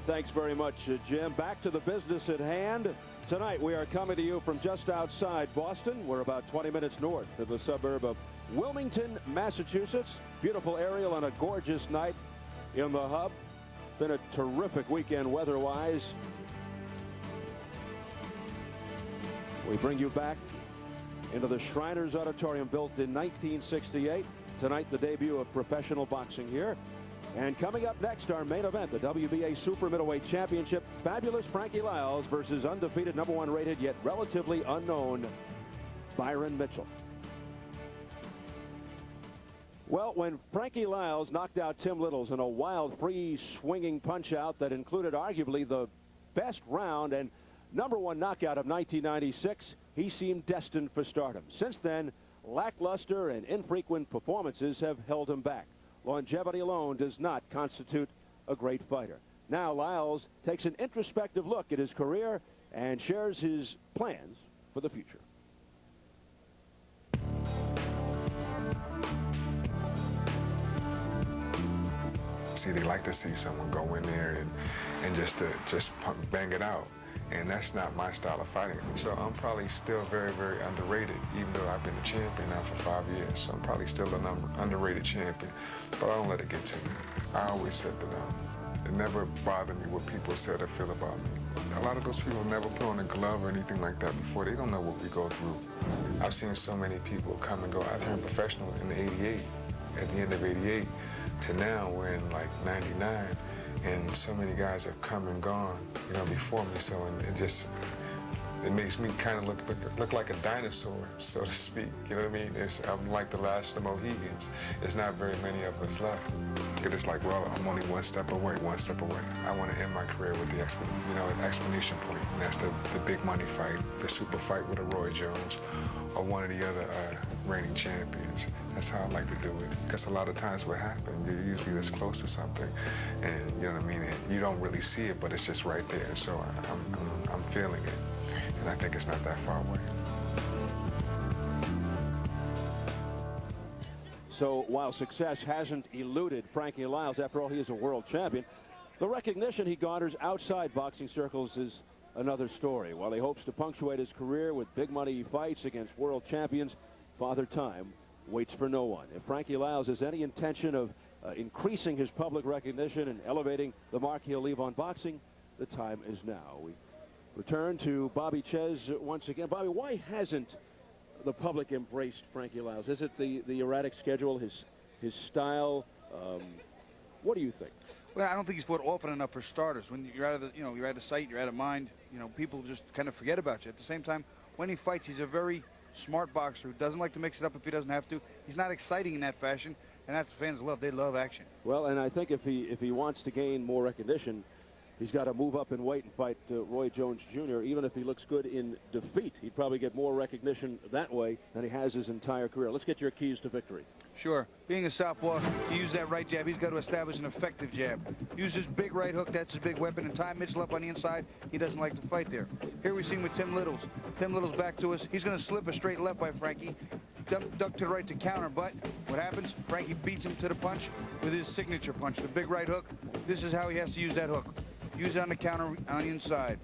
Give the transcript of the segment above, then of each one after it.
Thanks very much, Jim. Back to the business at hand. Tonight, we are coming to you from just outside Boston. We're about 20 minutes north of the suburb of Wilmington, Massachusetts. Beautiful aerial on a gorgeous night in the hub. Been a terrific weekend weather-wise. We bring you back into the Shriners Auditorium, built in 1968. Tonight, the debut of professional boxing here. And coming up next, our main event, the WBA Super Middleweight Championship. Fabulous Frankie Liles versus undefeated #1 rated yet relatively unknown Byron Mitchell. Well, when Frankie Liles knocked out Tim Liles in a wild, free swinging punch out that included arguably the best round and #1 knockout of 1996, he seemed destined for stardom. Since then, lackluster and infrequent performances have held him back. Longevity alone does not constitute a great fighter. Now Liles takes an introspective look at his career and shares his plans for the future. See, they like to see someone go in there and just bang it out. And that's not my style of fighting. So I'm probably still very, very underrated, even though I've been a champion now for 5 years. So I'm probably still an underrated champion, but I don't let it get to me. I always said that it never bothered me what people said or feel about me. A lot of those people never put on a glove or anything like that before. They don't know what we go through. I've seen so many people come and go. I turned professional in '88, at the end of '88, to now we're in like '99. And so many guys have come and gone, before me. So it makes me kind of look like a dinosaur, so to speak. You know what I mean? I'm like the last of the Mohegans. There's not very many of us left. It's like, well, I'm only one step away. I want to end my career with the explanation point, and that's the big money fight, the super fight with a Roy Jones or one of the other reigning champions. That's how I like to do it. Because a lot of times what happens, you're usually this close to something, and you know what I mean? And you don't really see it, but it's just right there. So I'm feeling it, and I think it's not that far away. So while success hasn't eluded Frankie Liles, after all, he is a world champion, the recognition he garners outside boxing circles is another story. While he hopes to punctuate his career with big money fights against world champions, Father Time waits for no one. If Frankie Liles has any intention of increasing his public recognition and elevating the mark he'll leave on boxing, the time is now. We return to Bobby Ches once again. Bobby, why hasn't the public embraced Frankie Liles? Is it the erratic schedule, his style? What do you think? Well, I don't think he's fought often enough for starters. When you're out of the, you're out of sight, you're out of mind. People just kind of forget about you. At the same time, when he fights, he's a very smart boxer who doesn't like to mix it up if he doesn't have to. He's not exciting in that fashion, and that's what fans love. They love action. Well, and I think if he wants to gain more recognition, he's got to move up in weight and fight Roy Jones Jr. Even if he looks good in defeat, he'd probably get more recognition that way than he has his entire career. Let's get your keys to victory. Sure. Being a southpaw, to use that right jab, he's got to establish an effective jab. Use his big right hook, that's his big weapon, and tie Mitchell up on the inside. He doesn't like to fight there. Here we see him with Tim Liles. Tim Liles back to us. He's going to slip a straight left by Frankie. Duck to the right to counter, but what happens? Frankie beats him to the punch with his signature punch, the big right hook. This is how he has to use that hook. Use it on the counter on the inside.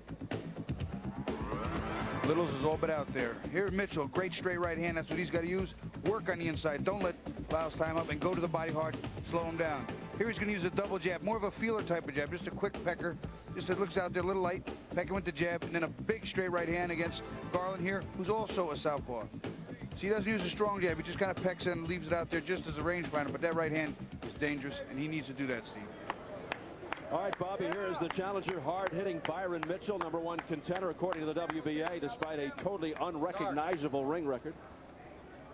Liles is all but out there. Here, Mitchell, great straight right hand. That's what he's got to use. Work on the inside. Don't let Liles tie him up and go to the body hard. Slow him down. Here he's going to use a double jab, more of a feeler type of jab, just a quick pecker. Just it looks out there a little light. Pecking with the jab, and then a big straight right hand against Garland here, who's also a southpaw. So he doesn't use a strong jab. He just kind of pecks it and leaves it out there just as a rangefinder. But that right hand is dangerous, and he needs to do that, Steve. All right, Bobby, here is the challenger, hard-hitting Byron Mitchell, #1 contender according to the WBA, despite a totally unrecognizable ring record.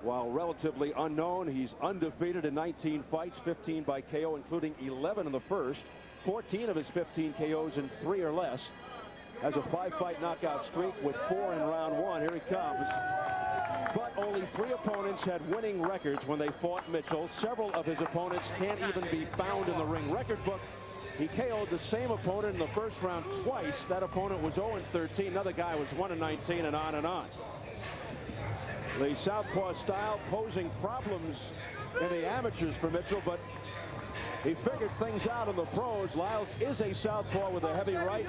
While relatively unknown, he's undefeated in 19 fights, 15 by KO, including 11 in the first, 14 of his 15 KOs in 3 or less. Has a 5-fight knockout streak with 4 in round 1. Here he comes. But only 3 opponents had winning records when they fought Mitchell. Several of his opponents can't even be found in the ring record book. He KO'd the same opponent in the first round twice. That opponent was 0-13. Another guy was 1-19, and on and on. The southpaw style posing problems in the amateurs for Mitchell, but He figured things out in the pros. Liles is a southpaw with a heavy right.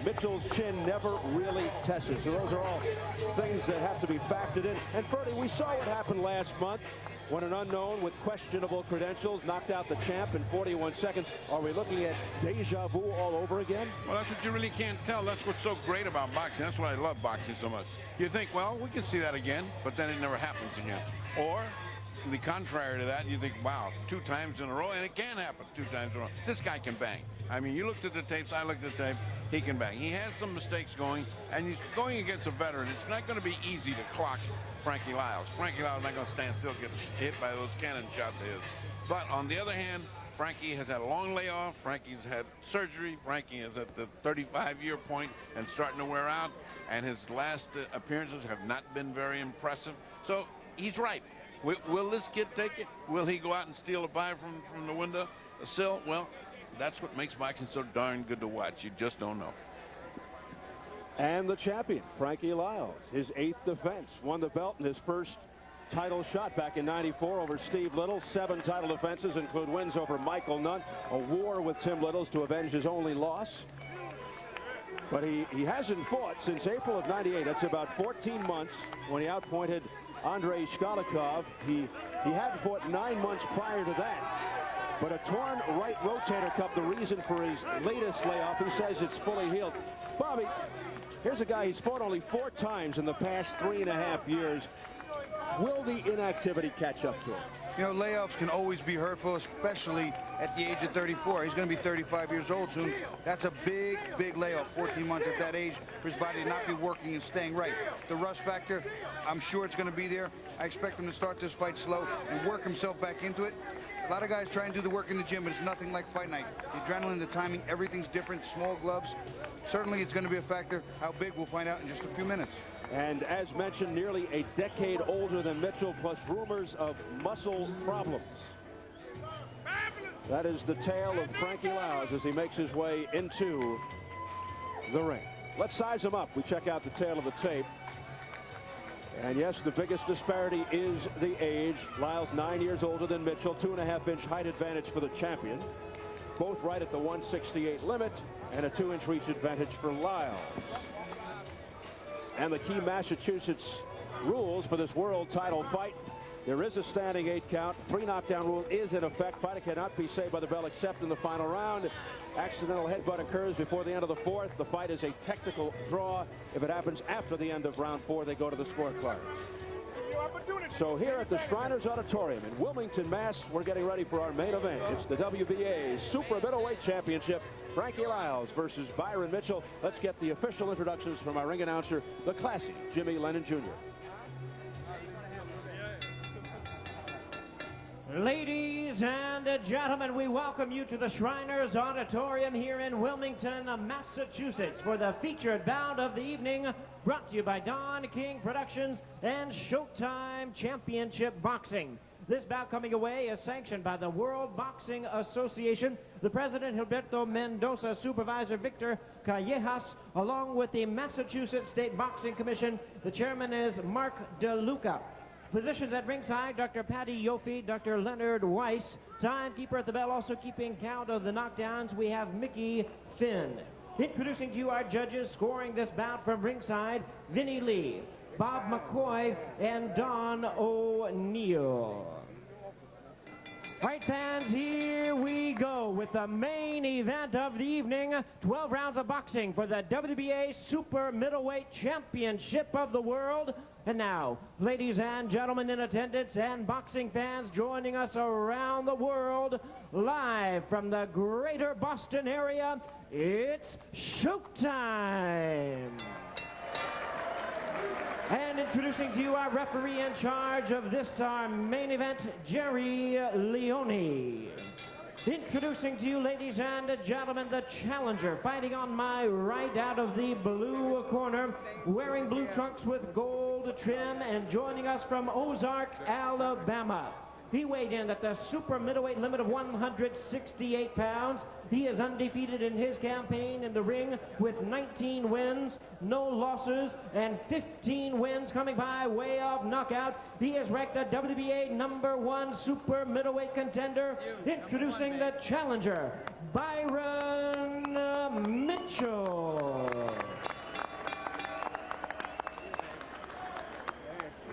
Mitchell's chin never really tested. So those are all things that have to be factored in. And Ferdy, we saw what happened last month when an unknown with questionable credentials knocked out the champ in 41 seconds. Are we looking at deja vu all over again? Well, that's what you really can't tell. That's what's so great about boxing. That's why I love boxing so much. You think, well, we can see that again, but then it never happens again. Or the contrary to that, you think, wow, 2 times in a row, and it can happen 2 times in a row. This guy can bang. I mean, you looked at the tapes, I looked at the tape, he can bang. He has some mistakes going, and he's going against a veteran. It's not going to be easy to clock Frankie Liles. Frankie Liles is not going to stand still, get hit by those cannon shots of his. But on the other hand, Frankie has had a long layoff. Frankie's had surgery. Frankie is at the 35-year point and starting to wear out, and his last appearances have not been very impressive. So he's ripe. Will this kid take it? Will he go out and steal a bye from the window sill? Well, that's what makes boxing so darn good to watch. You just don't know. And the champion, Frankie Liles, his 8th defense, won the belt in his first title shot back in '94 over Steve Little. 7 title defenses include wins over Michael Nunn, a war with Tim Littles to avenge his only loss. But he hasn't fought since April of '98. That's about 14 months when he outpointed Andrei Shkolikov. He hadn't fought 9 months prior to that. But a torn right rotator cuff, the reason for his latest layoff. He says it's fully healed. Bobby, here's a guy he's fought only 4 times in the past 3.5 years. Will the inactivity catch up to him? You know, layoffs can always be hurtful, especially at the age of 34. He's going to be 35 years old soon. That's a big, big layoff, 14 months at that age, for his body to not be working and staying right. The rust factor, I'm sure it's going to be there. I expect him to start this fight slow and work himself back into it. A lot of guys try and do the work in the gym, but it's nothing like fight night. The adrenaline, the timing, everything's different. Small gloves. Certainly it's going to be a factor. How big, we'll find out in just a few minutes. And as mentioned, nearly a decade older than Mitchell, plus rumors of muscle problems. That is the tale of Frankie Liles as he makes his way into the ring. Let's size him up. We check out the tail of the tape. And yes, the biggest disparity is the age. Liles 9 years older than Mitchell, 2.5-inch height advantage for the champion. Both right at the 168 limit, and a 2-inch reach advantage for Liles. And the key Massachusetts rules for this world title fight: there is a standing 8 count. 3 knockdown rule is in effect. Fighter cannot be saved by the bell except in the final round. Accidental headbutt occurs before the end of the 4th. The fight is a technical draw. If it happens after the end of round 4, they go to the scorecards. So here at the Shriners Auditorium in Wilmington, Mass, we're getting ready for our main event. It's the WBA Super Middleweight Championship. Frankie Liles versus Byron Mitchell. Let's get the official introductions from our ring announcer, the classy Jimmy Lennon Jr. Ladies and gentlemen, we welcome you to the Shriners Auditorium here in Wilmington, Massachusetts, for the featured bout of the evening, brought to you by Don King Productions and Showtime Championship Boxing. This bout coming away is sanctioned by the World Boxing Association, the President Gilberto Mendoza, Supervisor Victor Callejas, along with the Massachusetts State Boxing Commission. The chairman is Mark DeLuca. Physicians at ringside, Dr. Patty Yofi, Dr. Leonard Weiss. Timekeeper at the bell, also keeping count of the knockdowns, we have Mickey Finn. Introducing to you our judges scoring this bout from ringside, Vinnie Lee, Bob McCoy, and Don O'Neill. All right, fans, here we go with the main event of the evening. 12 rounds of boxing for the WBA Super Middleweight Championship of the World. And now, ladies and gentlemen in attendance and boxing fans joining us around the world, live from the greater Boston area, it's Showtime. And introducing to you our referee in charge of this, our main event, Jerry Leone. Introducing to you, ladies and gentlemen, the challenger, fighting on my right out of the blue corner, wearing blue trunks with gold trim, and joining us from Ozark, Alabama. He weighed in at the super middleweight limit of 168 pounds, He is undefeated in his campaign in the ring with 19 wins, no losses, and 15 wins coming by way of knockout. He is ranked the WBA #1 super middleweight contender. Introducing the challenger, Byron Mitchell.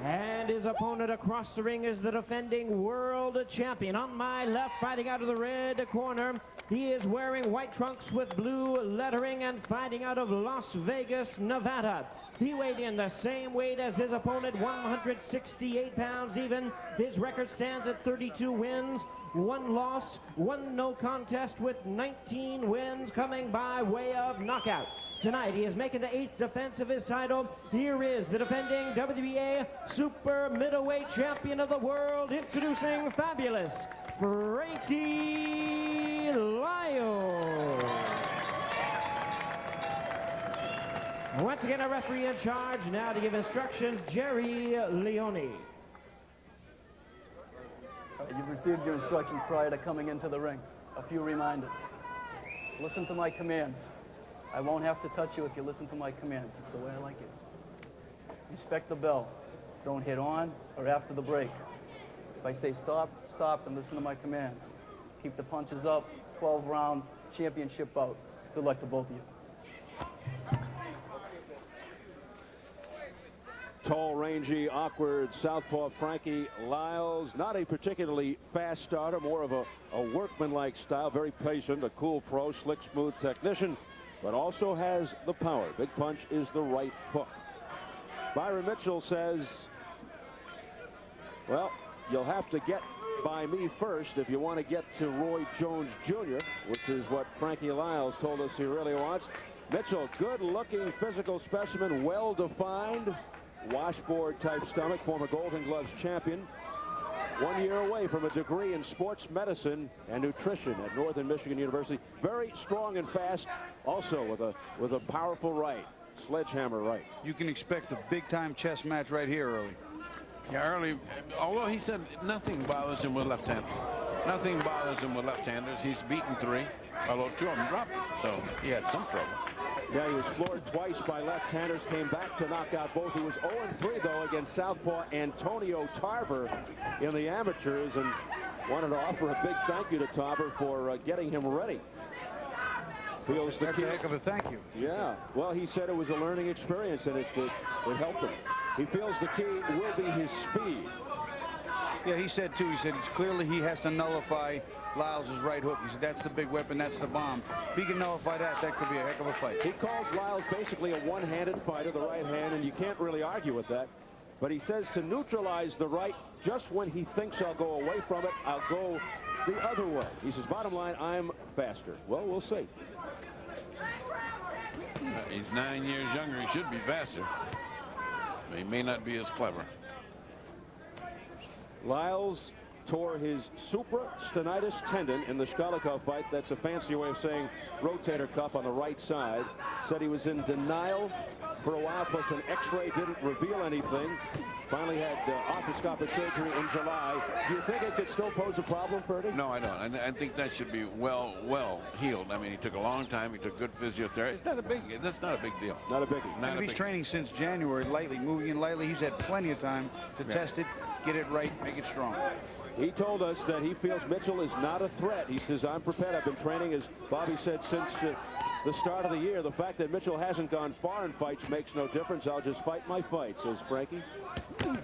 And his opponent across the ring is the defending world champion. On my left, fighting out of the red corner, he is wearing white trunks with blue lettering and fighting out of Las Vegas, Nevada. He weighed in the same weight as his opponent, 168 pounds even. His record stands at 32 wins, 1 loss, 1 no contest, with 19 wins coming by way of knockout. Tonight, he is making the 8th defense of his title. Here is the defending WBA super middleweight champion of the world, introducing fabulous Frankie Liles. Once again, a referee in charge now to give instructions, Jerry Leone. You've received your instructions prior to coming into the ring. A few reminders. Listen to my commands. I won't have to touch you if you listen to my commands. It's the way I like it. Respect the bell. Don't hit on or after the break. If I say stop, stop, and listen to my commands. Keep the punches up. 12-round championship bout. Good luck to both of you. Tall, rangy, awkward southpaw Frankie Liles. Not a particularly fast starter, more of a workman-like style. Very patient, a cool pro, slick, smooth technician, but also has the power. Big punch is the right hook. Byron Mitchell says, well, you'll have to get by me first if you want to get to Roy Jones Jr., which is what Frankie Liles told us he really wants. Mitchell, good-looking physical specimen, well-defined, washboard-type stomach, former Golden Gloves champion. 1 year away from a degree in sports medicine and nutrition at Northern Michigan University. Very strong and fast, also with a powerful right, sledgehammer right. You can expect a big-time chess match right here early. Yeah, early, although he said nothing bothers him with left-handers. Nothing bothers him with left-handers. He's beaten 3, although 2 of them dropped him, so he had some trouble. Yeah, he was floored twice by left-handers, came back to knock out both. He was 0-3, though, against southpaw Antonio Tarver in the amateurs, and wanted to offer a big thank you to Tarver for getting him ready. Feels the That's key. a heck of a thank you. Yeah, well, he said it was a learning experience, and it helped him. He feels the key will be his speed. Yeah, he said, too, he said it's clearly he has to nullify Liles' right hook. He said that's the big weapon, that's the bomb. If he can nullify that, that could be a heck of a fight. He calls Liles basically a one-handed fighter, the right hand, and you can't really argue with that. But he says to neutralize the right, just when he thinks I'll go away from it, I'll go the other way. He says, bottom line, I'm faster. Well, we'll see. He's 9 years younger. He should be faster. He may not be as clever. Liles tore his supraspinatus tendon in the Shkolikov fight. That's a fancy way of saying rotator cuff on the right side. Said he was in denial for a while, plus an x-ray didn't reveal anything. Finally had arthroscopic surgery in July. Do you think it could still pose a problem, Purdy? No, I don't. I think that should be well healed. I mean, he took a long time. He took good physiotherapy. That's not a big deal. Not a biggie. And he's training since January lightly, moving in lightly. He's had plenty of time to test it, get it right, make it strong. He told us that he feels Mitchell is not a threat. He says, I'm prepared. I've been training, as Bobby said, since the start of the year. The fact that Mitchell hasn't gone far in fights makes no difference. I'll just fight my fight, says Frankie. Well,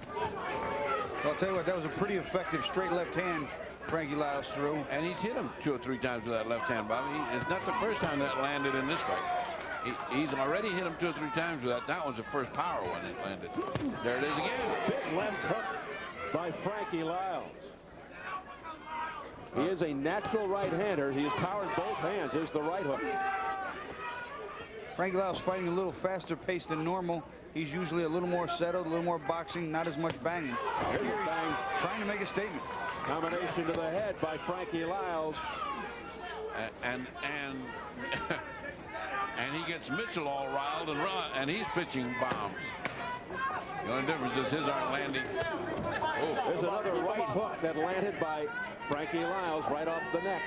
I'll tell you what, that was a pretty effective straight left hand Frankie Liles threw. And he's hit him 2 or 3 times with that left hand, Bobby. It's not the first time that landed in this fight. He's already hit him 2 or 3 times with that. That was the first power one it landed. There it is again. Big left hook by Frankie Liles. He is a natural right-hander. He has power in both hands. There's the right hook. Frankie Liles fighting a little faster pace than normal. He's usually a little more settled, a little more boxing, not as much banging. Here's a bang. Trying to make a statement. Combination to the head by Frankie Liles. And he gets Mitchell all riled and he's pitching bombs. The only difference is his aren't landing. Oh. There's another right hook that landed by Frankie Liles right off the neck.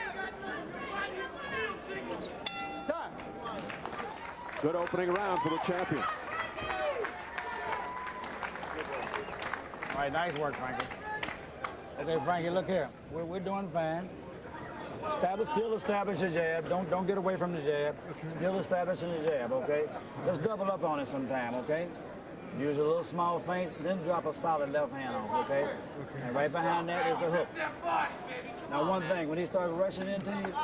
Good opening round for the champion. All right, nice work, Frankie. Okay, Frankie, look here. We're doing fine. Still establish the jab. Don't get away from the jab. Still establishing the jab, okay? Let's double up on it sometime, okay? Use a little small feint, then drop a solid left hand off, okay? And right behind that is the hook. Now, one thing, when he starts rushing into you,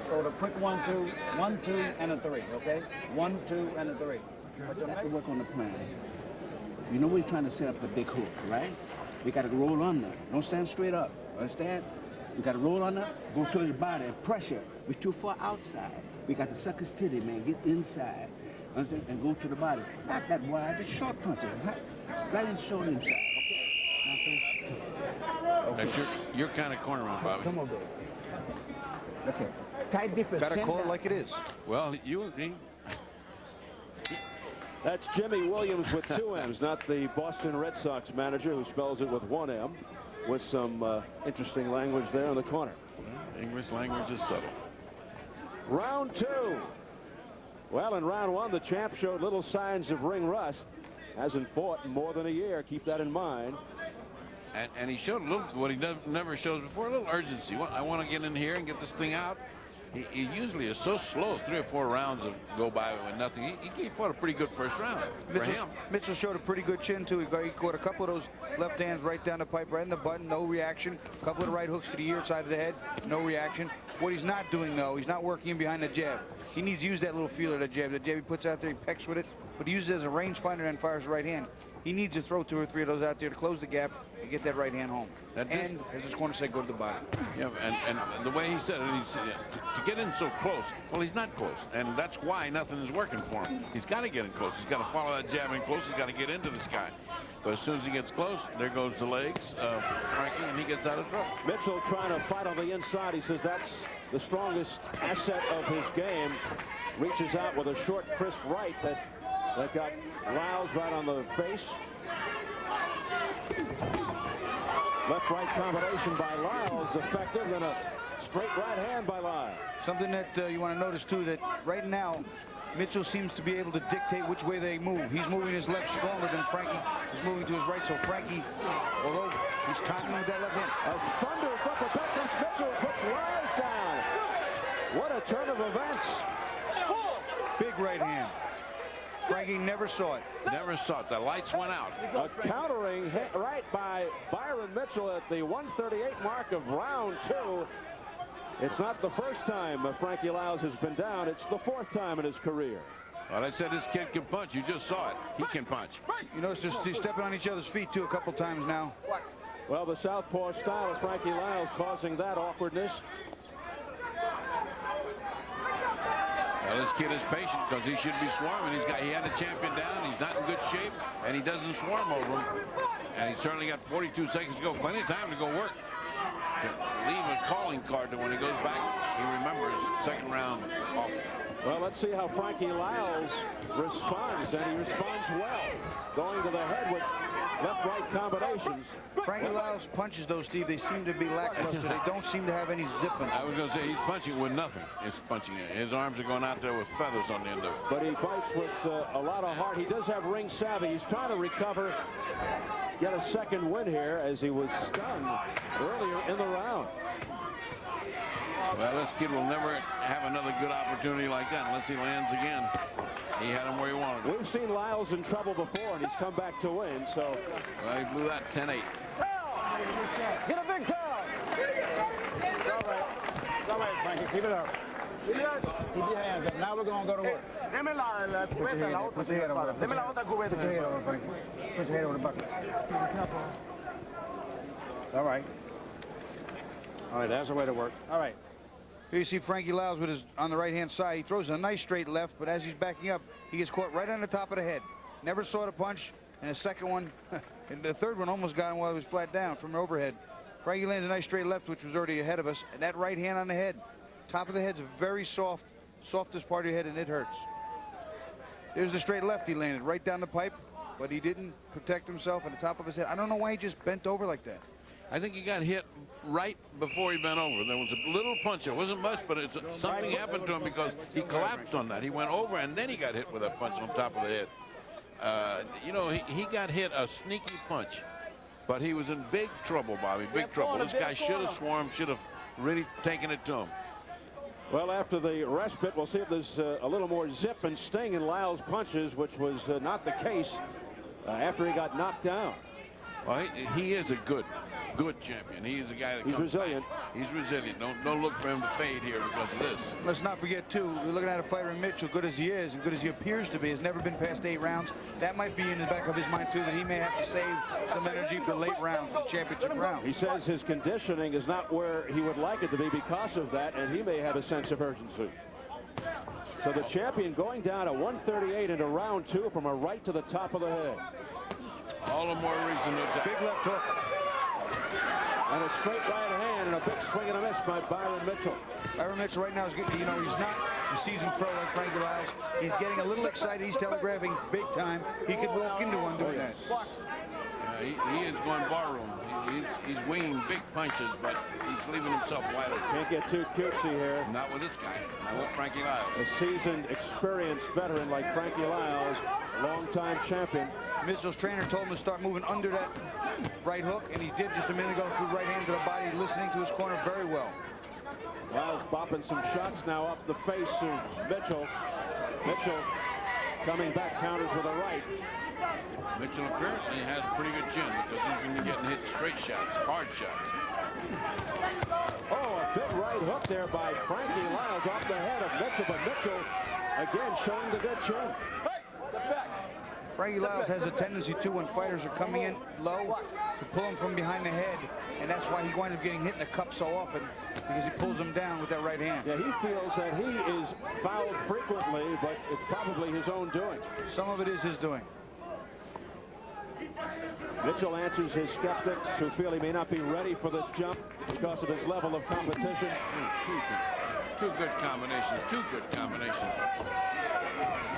throw the quick 1-2, 1-2, and a 3, okay? 1-2, and a 3. But you have to work on the plan. You know we're trying to set up the big hook, right? We got to roll under. Don't stand straight up. Understand? We got to roll under, go to his body, and pressure. We're too far outside. We got to suck his titty, man. Get inside. Understand? And go to the body. Not that wide, just short punches. Right in the shoulder inside. Okay? That's your kind of corner round, Bobby. Come on, baby. Okay. Tight defense. Got to call it like it is. Well, That's Jimmy Williams with 2 M's, not the Boston Red Sox manager who spells it with 1 M, with some interesting language there in the corner. English language is subtle. Round 2. Well, in round 1, the champ showed little signs of ring rust. Hasn't fought in more than a year. Keep that in mind. And he showed a little, what he never shows before, a little urgency. I want to get in here and get this thing out. He usually is so slow. 3 or 4 rounds go by with nothing. He fought a pretty good first round for him. Mitchell showed a pretty good chin, too. He caught a couple of those left hands right down the pipe, right in the button, no reaction. A couple of the right hooks to the ear side of the head, no reaction. What he's not doing, though, he's not working in behind the jab. He needs to use that little feeler, the jab. The jab he puts out there, he pecks with it, but he uses it as a rangefinder and fires the right hand. He needs to throw 2 or 3 of those out there to close the gap and get that right hand home. And, as his corner said, go to the body. Yeah, and the way he said it, to get in so close, well, he's not close. And that's why nothing is working for him. He's got to get in close. He's got to follow that jab in close. He's got to get into this guy. But as soon as he gets close, there goes the legs of Frankie, and he gets out of trouble. Mitchell trying to fight on the inside. He says that's the strongest asset of his game. Reaches out with a short, crisp right that got Liles right on the face. Left-right combination by Liles, effective, and a straight right hand by Liles. Something that you want to notice, too, that right now, Mitchell seems to be able to dictate which way they move. He's moving his left stronger than Frankie. He's moving to his right, so Frankie, although he's timing with that left hand. A thunderous uppercut comes Mitchell, puts Liles down. What a turn of events. Big right hand. Frankie never saw it. Never saw it. The lights went out. A countering hit right by Byron Mitchell at the 138 mark of round 2. It's not the first time Frankie Liles has been down. It's the 4th time in his career. Well, I said this kid can punch. You just saw it. He can punch. You notice they're stepping on each other's feet, too, a couple times now. Well, the southpaw style of Frankie Liles causing that awkwardness. Well, this kid is patient because he should be swarming. He had a champion down. He's not in good shape, and he doesn't swarm over him. And he certainly got 42 seconds to go. Plenty of time to go work. To leave a calling card that when he goes back, he remembers 2nd round off. Well, let's see how Frankie Liles responds, and he responds well. Going to the head with left-right combinations. Frankie Liles punches, though, Steve, they seem to be lackluster. They don't seem to have any zip in them. I was going to say, he's punching with nothing. He's punching it. His arms are going out there with feathers on the end of it. But he fights with a lot of heart. He does have ring savvy. He's trying to recover, get a 2nd win here as he was stunned earlier in the round. Well, this kid will never have another good opportunity like that unless he lands again. He had him where he wanted him. We've seen Liles in trouble before, and he's come back to win, so. Well, he blew that 10-8. Get a big towel. It's all right, Frankie. Keep it up. Keep your hands up. Now we're going to go to work. Deme la cubeta, la otra. Put your head over. Deme la otra cubeta. Put your head over, Frankie. Put your head over the bucket. It's all right. All right, that's the way to work. All right. Here you see Frankie Liles with his on the right-hand side. He throws a nice straight left, but as he's backing up, he gets caught right on the top of the head. Never saw the punch, and the second one, and the third one almost got him while he was flat down from the overhead. Frankie lands a nice straight left, which was already ahead of us, and that right hand on the head. Top of the head's very soft, softest part of your head, and it hurts. There's the straight left he landed, right down the pipe, but he didn't protect himself on the top of his head. I don't know why he just bent over like that. I think he got hit right before he bent over. There was a little punch. It wasn't much, but something happened to him because he collapsed on that. He went over, and then he got hit with a punch on top of the head. You know, he got hit a sneaky punch, but he was in big trouble, Bobby, big trouble. This guy should have swarmed, should have really taken it to him. Well, after the respite, we'll see if there's a little more zip and sting in Liles' punches, which was not the case after he got knocked down. Well, he is a good champion. He is a guy that He's comes resilient. back. He's resilient. Don't look for him to fade here because of this. Let's not forget, too, we're looking at a fighter in Mitchell, good as he is and good as he appears to be, has never been past 8 rounds. That might be in the back of his mind, too, that he may have to save some energy for late rounds, the championship round. He says his conditioning is not where he would like it to be because of that, and he may have a sense of urgency. So the champion going down at 138 into round 2 from a right to the top of the head. All the more reason to attack. Big left hook. And a straight right hand and a big swing and a miss by Byron Mitchell. Byron Mitchell right now is getting, you know, he's not a seasoned pro like Frankie Liles. He's getting a little excited. He's telegraphing big time. He could walk into one doing that. He is going barroom. He's winging big punches, but he's leaving himself wide open. Can't get too cutesy here. Not with this guy. Not with Frankie Liles. A seasoned, experienced veteran like Frankie Liles, longtime champion. Mitchell's trainer told him to start moving under that right hook, and he did just a minute ago through right hand to the body, listening to his corner very well. Liles bopping some shots now up the face of Mitchell. Mitchell coming back, counters with a right. Mitchell apparently has a pretty good chin because he's been getting hit straight shots, hard shots. Oh, a big right hook there by Frankie Liles off the head of Mitchell, but Mitchell again showing the good chin. Frankie Liles has a tendency to, when fighters are coming in low, to pull him from behind the head, and that's why he winds up getting hit in the cup so often, because he pulls him down with that right hand. Yeah, he feels that he is fouled frequently, but it's probably his own doing. Some of it is his doing. Mitchell answers his skeptics who feel he may not be ready for this jump because of his level of competition. Two good combinations, two good combinations.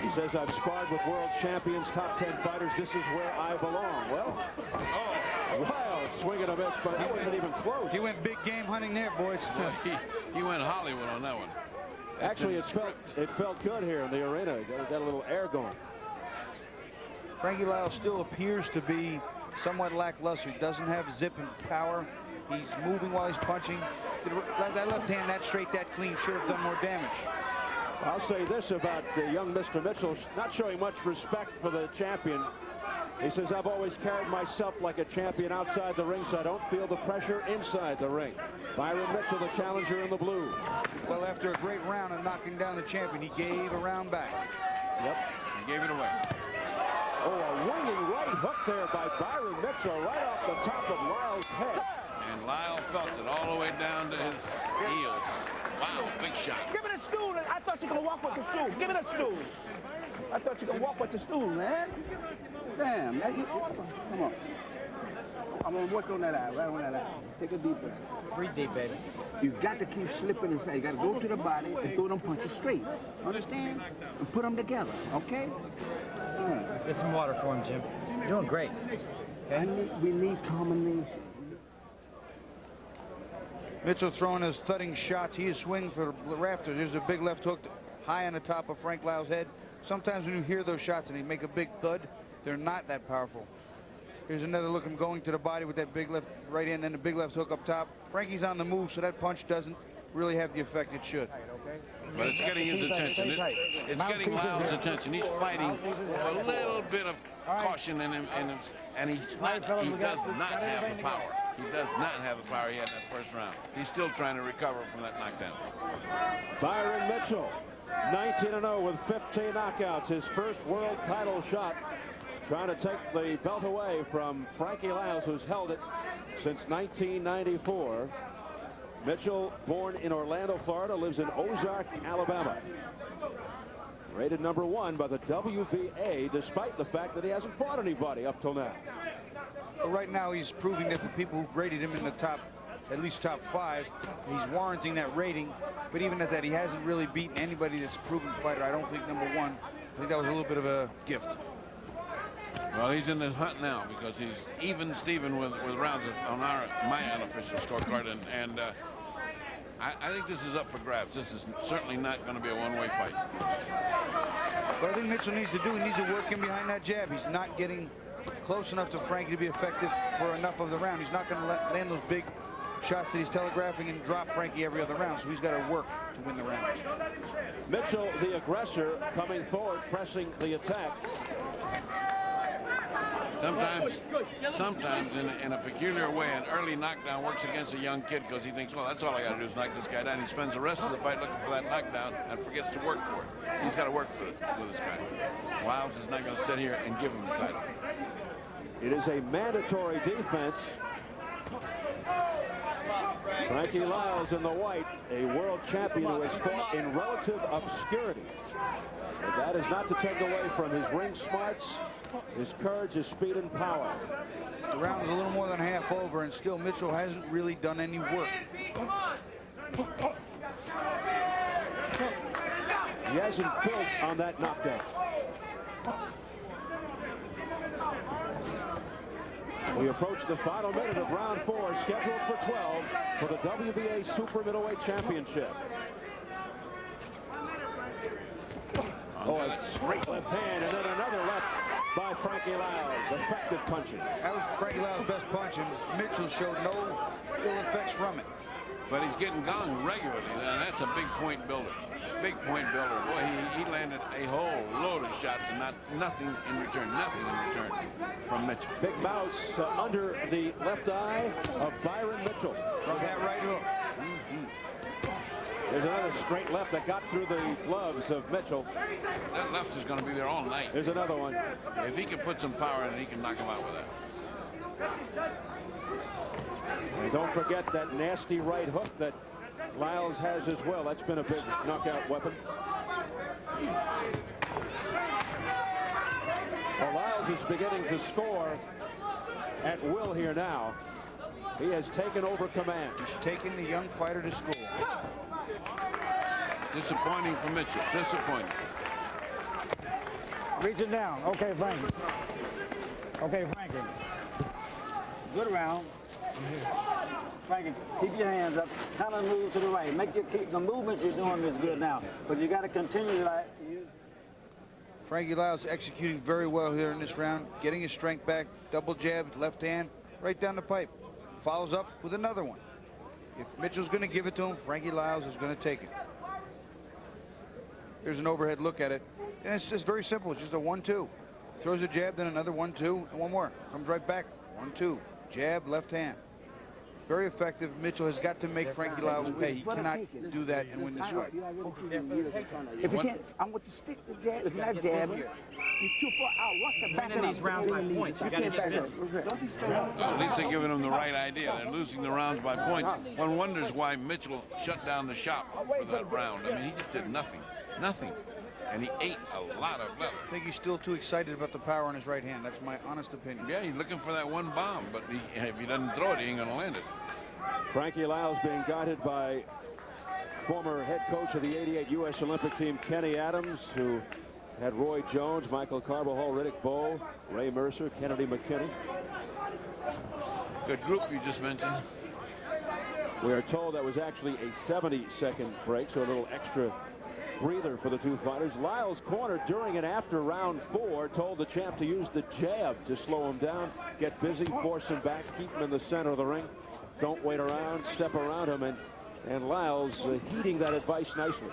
He says, I've sparred with world champions, top 10 fighters. This is where I belong. Well, wild swing and a miss, but he wasn't even close. He went big game hunting there, boys. He went Hollywood on that one. Actually, it felt good here in the arena. Got a little air going. Frankie Liles still appears to be somewhat lackluster. He doesn't have zip and power. He's moving while he's punching. That left hand, that straight, that clean, should have done more damage. I'll say this about young Mr. Mitchell, not showing much respect for the champion. He says, I've always carried myself like a champion outside the ring, so I don't feel the pressure inside the ring. Byron Mitchell, the challenger in the blue. Well, after a great round of knocking down the champion, he gave a round back. Yep. He gave it away. Oh, a winging right hook there by Byron Mitchell right off the top of Liles' head. And Lyle felt it all the way down to his heels. Wow, big shot. Give me the stool. I thought you were going to walk with the stool. Give me the stool. I thought you were going to walk with the stool, man. Damn. Come on. I'm going to work on that eye, right on that eye. Take a deep breath. Breathe deep, baby. You got to keep slipping inside. You got to go to the body and throw them punches straight. Understand? And put them together, okay? Get some water for him, Jim. You're doing great. Okay? We need combination. Mitchell throwing his thudding shots. He is swinging for the rafters. There's a big left hook high on the top of Frank Liles' head. Sometimes when you hear those shots and they make a big thud, they're not that powerful. Here's another look at him going to the body with that big left right hand, then the big left hook up top. Frankie's on the move, so that punch doesn't really have the effect it should. But it's getting his attention. It's getting Liles' attention. He's fighting with a little bit of caution in him, and he does not have the power. He does not have the power he had in that first round. He's still trying to recover from that knockdown. Byron Mitchell, 19-0 with 15 knockouts. His first world title shot. Trying to take the belt away from Frankie Liles, who's held it since 1994. Mitchell, born in Orlando, Florida, lives in Ozark, Alabama. Rated #1 by the WBA, despite the fact that he hasn't fought anybody up till now. But right now, he's proving that the people who rated him in the top, at least top 5, he's warranting that rating. But even at that, he hasn't really beaten anybody that's a proven fighter. I don't think #1. I think that was a little bit of a gift. Well, he's in the hunt now because he's even Steven with rounds on my unofficial scorecard, and I think this is up for grabs. This is certainly not going to be a one-way fight. What I think Mitchell needs to do, he needs to work in behind that jab. He's not getting close enough to Frankie to be effective for enough of the round. He's not going to land those big shots that he's telegraphing and drop Frankie every other round, so he's got to work to win the rounds. Mitchell, the aggressor, coming forward, pressing the attack. Sometimes in a peculiar way, an early knockdown works against a young kid because he thinks, well, that's all I got to do is knock this guy down. He spends the rest of the fight looking for that knockdown and forgets to work for it. He's got to work for it with this guy. Liles is not going to sit here and give him the title. It is a mandatory defense. Frankie Liles in the white, a world champion who has fought in relative obscurity. But that is not to take away from his ring smarts, his courage, his speed and power. The round is a little more than half over, and still Mitchell hasn't really done any work. He hasn't built on that knockdown. We approach the final minute of round 4, scheduled for 12 for the WBA Super Middleweight Championship. Oh, a straight left hand, and then another left by Frankie Liles. Effective punching. That was Frankie Liles' best punch, and Mitchell showed no ill effects from it. But he's getting gonged regularly, and that's a big point builder. Big point builder. Boy, he landed a whole load of shots and nothing in return. Nothing in return from Mitchell. Big mouse under the left eye of Byron Mitchell. From that right hook. There's another straight left that got through the gloves of Mitchell. That left is going to be there all night. There's another one. If he can put some power in it, he can knock him out with that. And don't forget that nasty right hook that Liles has as well. That's been a big knockout weapon. Well, Liles is beginning to score at will here now. He has taken over command. He's taken the young fighter to school. Disappointing for Mitchell. Disappointing. Reach it down. Okay, Frankie. Okay, Frankie. Good round. Frankie, keep your hands up. Kind of move to the right. Keep the movements you're doing is good now, but you got to continue like. Frankie Liles executing very well here in this round, getting his strength back. Double jab, left hand, right down the pipe. Follows up with another one. If Mitchell's going to give it to him, Frankie Liles is going to take it. Here's an overhead look at it, and it's just very simple. It's just a 1-2. Throws a jab, then another 1-2, and one more. Comes right back. 1-2. Jab, left hand. Very effective. Mitchell has got to make Frankie Liles pay. He cannot do that and win this fight. If you can't, I want to stick the jab. If not jab, you're too far out. Watch the back Winning these rounds by points. You got to get busy. Don't be straight up. Well, at least they're giving him the right idea. They're losing the rounds by points. One wonders why Mitchell shut down the shop for that round. I mean, he just did nothing. Nothing. And he ate a lot of leather. I think he's still too excited about the power on his right hand. That's my honest opinion. Yeah, he's looking for that one bomb, but if he doesn't throw it, he ain't going to land it. Frankie Liles being guided by former head coach of the '88 U.S. Olympic team, Kenny Adams, who had Roy Jones, Michael Carbajal, Riddick Bowe, Ray Mercer, Kennedy McKinney. Good group you just mentioned. We are told that was actually a 70-second break, so a little extra breather for the two fighters. Liles cornered during and after round 4 told the champ to use the jab to slow him down, get busy, force him back, keep him in the center of the ring. Don't wait around, step around him, and Liles heeding that advice nicely.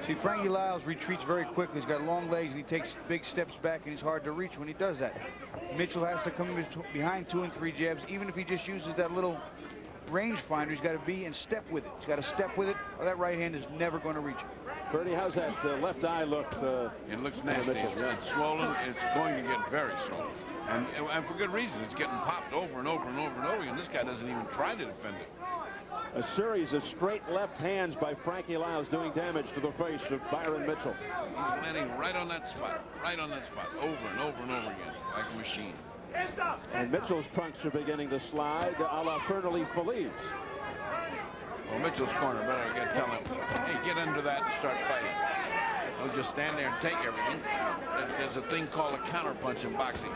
See, Frankie Liles retreats very quickly. He's got long legs, and he takes big steps back, and he's hard to reach when he does that. Mitchell has to come behind 2 and 3 jabs, even if he just uses that little rangefinder. He's got to be and step with it. He's got to step with it, or that right hand is never going to reach it. Bertie, how's that left eye look? It looks nasty. It's swollen. It's going to get very swollen. And for good reason. It's getting popped over and over and over and over again. This guy doesn't even try to defend it. A series of straight left hands by Frankie Liles doing damage to the face of Byron Mitchell. He's landing right on that spot, over and over and over again, like a machine. And Mitchell's trunks are beginning to slide a la Fernley Feliz. Well, Mitchell's corner better tell him, hey, get under that and start fighting. He'll just stand there and take everything. There's a thing called a counter punch in boxing.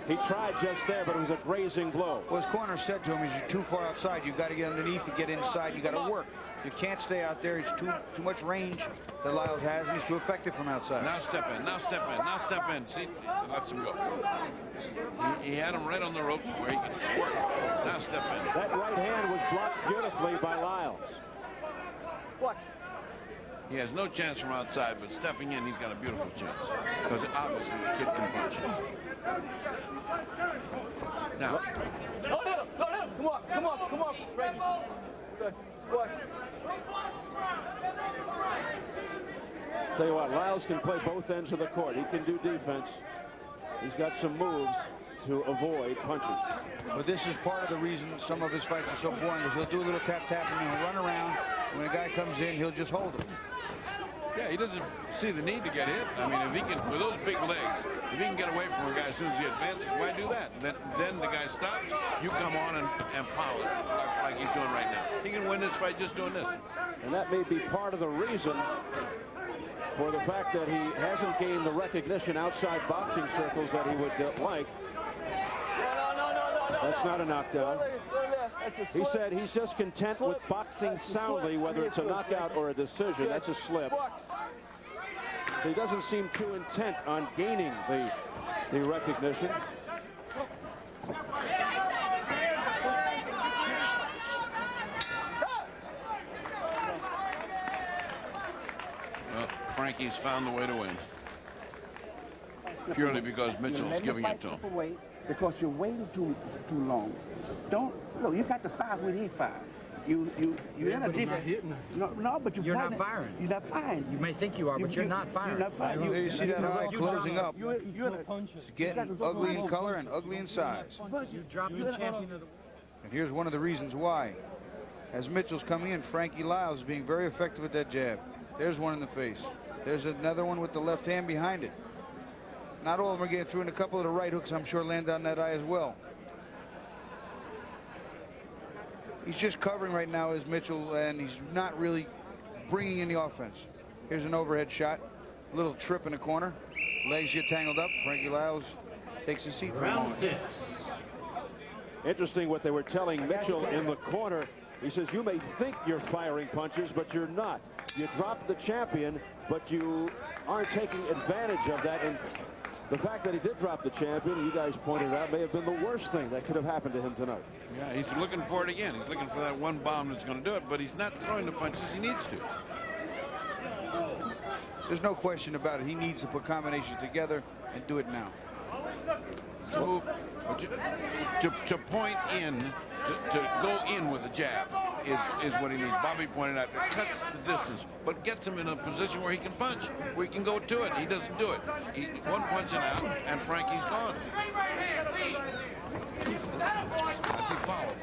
He tried just there, but it was a grazing blow. Well, his corner said to him, "You're too far outside. You've got to get underneath to get inside. You got to work. You can't stay out there. It's too much range that Liles has, and he's too effective from outside." Now step in. Now step in. Now step in. See, lets him go. He had him right on the ropes where he could work. Now step in. That right hand was blocked beautifully by Liles. Flex. He has no chance from outside, but stepping in, he's got a beautiful chance. Because obviously the kid can punch. Now. Don't hit him. Don't hit him. Come on. Come on. Come on. Frankie. Good. Flex. Tell you what, Liles can play both ends of the court. He can do defense. He's got some moves to avoid punches. But this is part of the reason some of his fights are so boring, is he'll do a little tap-tap and he'll run around. When a guy comes in, he'll just hold him. Yeah, he doesn't see the need to get hit. I mean, if he can, with those big legs, if he can get away from a guy as soon as he advances, why do that? Then the guy stops, you come on and pound it like he's doing right now. He can win this fight just doing this. And that may be part of the reason for the fact that he hasn't gained the recognition outside boxing circles that he would like. That's not a knockdown. He said he's just content with boxing soundly, whether it's a knockout or a decision. That's a slip. So he doesn't seem too intent on gaining the recognition. Well, Frankie's found the way to win. Purely because Mitchell's giving it to him. Because you're waiting too long. Don't look. You got to fire when he fire. You're in a different. No, but You're not firing. You're not firing. You may think you are, but you're not firing. You're not firing. You see that eye closing up. It's Getting ugly in color and ugly in size. You dropped the champion of the. And here's one of the reasons why. As Mitchell's coming in, Frankie Liles is being very effective with that jab. There's one in the face. There's another one with the left hand behind it. Not all of them are getting through, and a couple of the right hooks, I'm sure, land on that eye as well. He's just covering right now as Mitchell, and he's not really bringing in the offense. Here's an overhead shot. A little trip in the corner. Legs get tangled up. Frankie Liles takes his seat for a moment. Interesting what they were telling Mitchell in the corner. He says, you may think you're firing punches, but you're not. You dropped the champion, but you aren't taking advantage of that. And the fact that he did drop the champion, you guys pointed out, may have been the worst thing that could have happened to him tonight. Yeah, he's looking for it again. He's looking for that one bomb that's going to do it, but he's not throwing the punches he needs to. There's no question about it. He needs to put combinations together and do it now. So to point in, to go in with a jab is what he needs. Bobby pointed out that cuts the distance, but gets him in a position where he can punch, where he can go to it. He doesn't do it. One punch and out, and Frankie's gone. As he follow.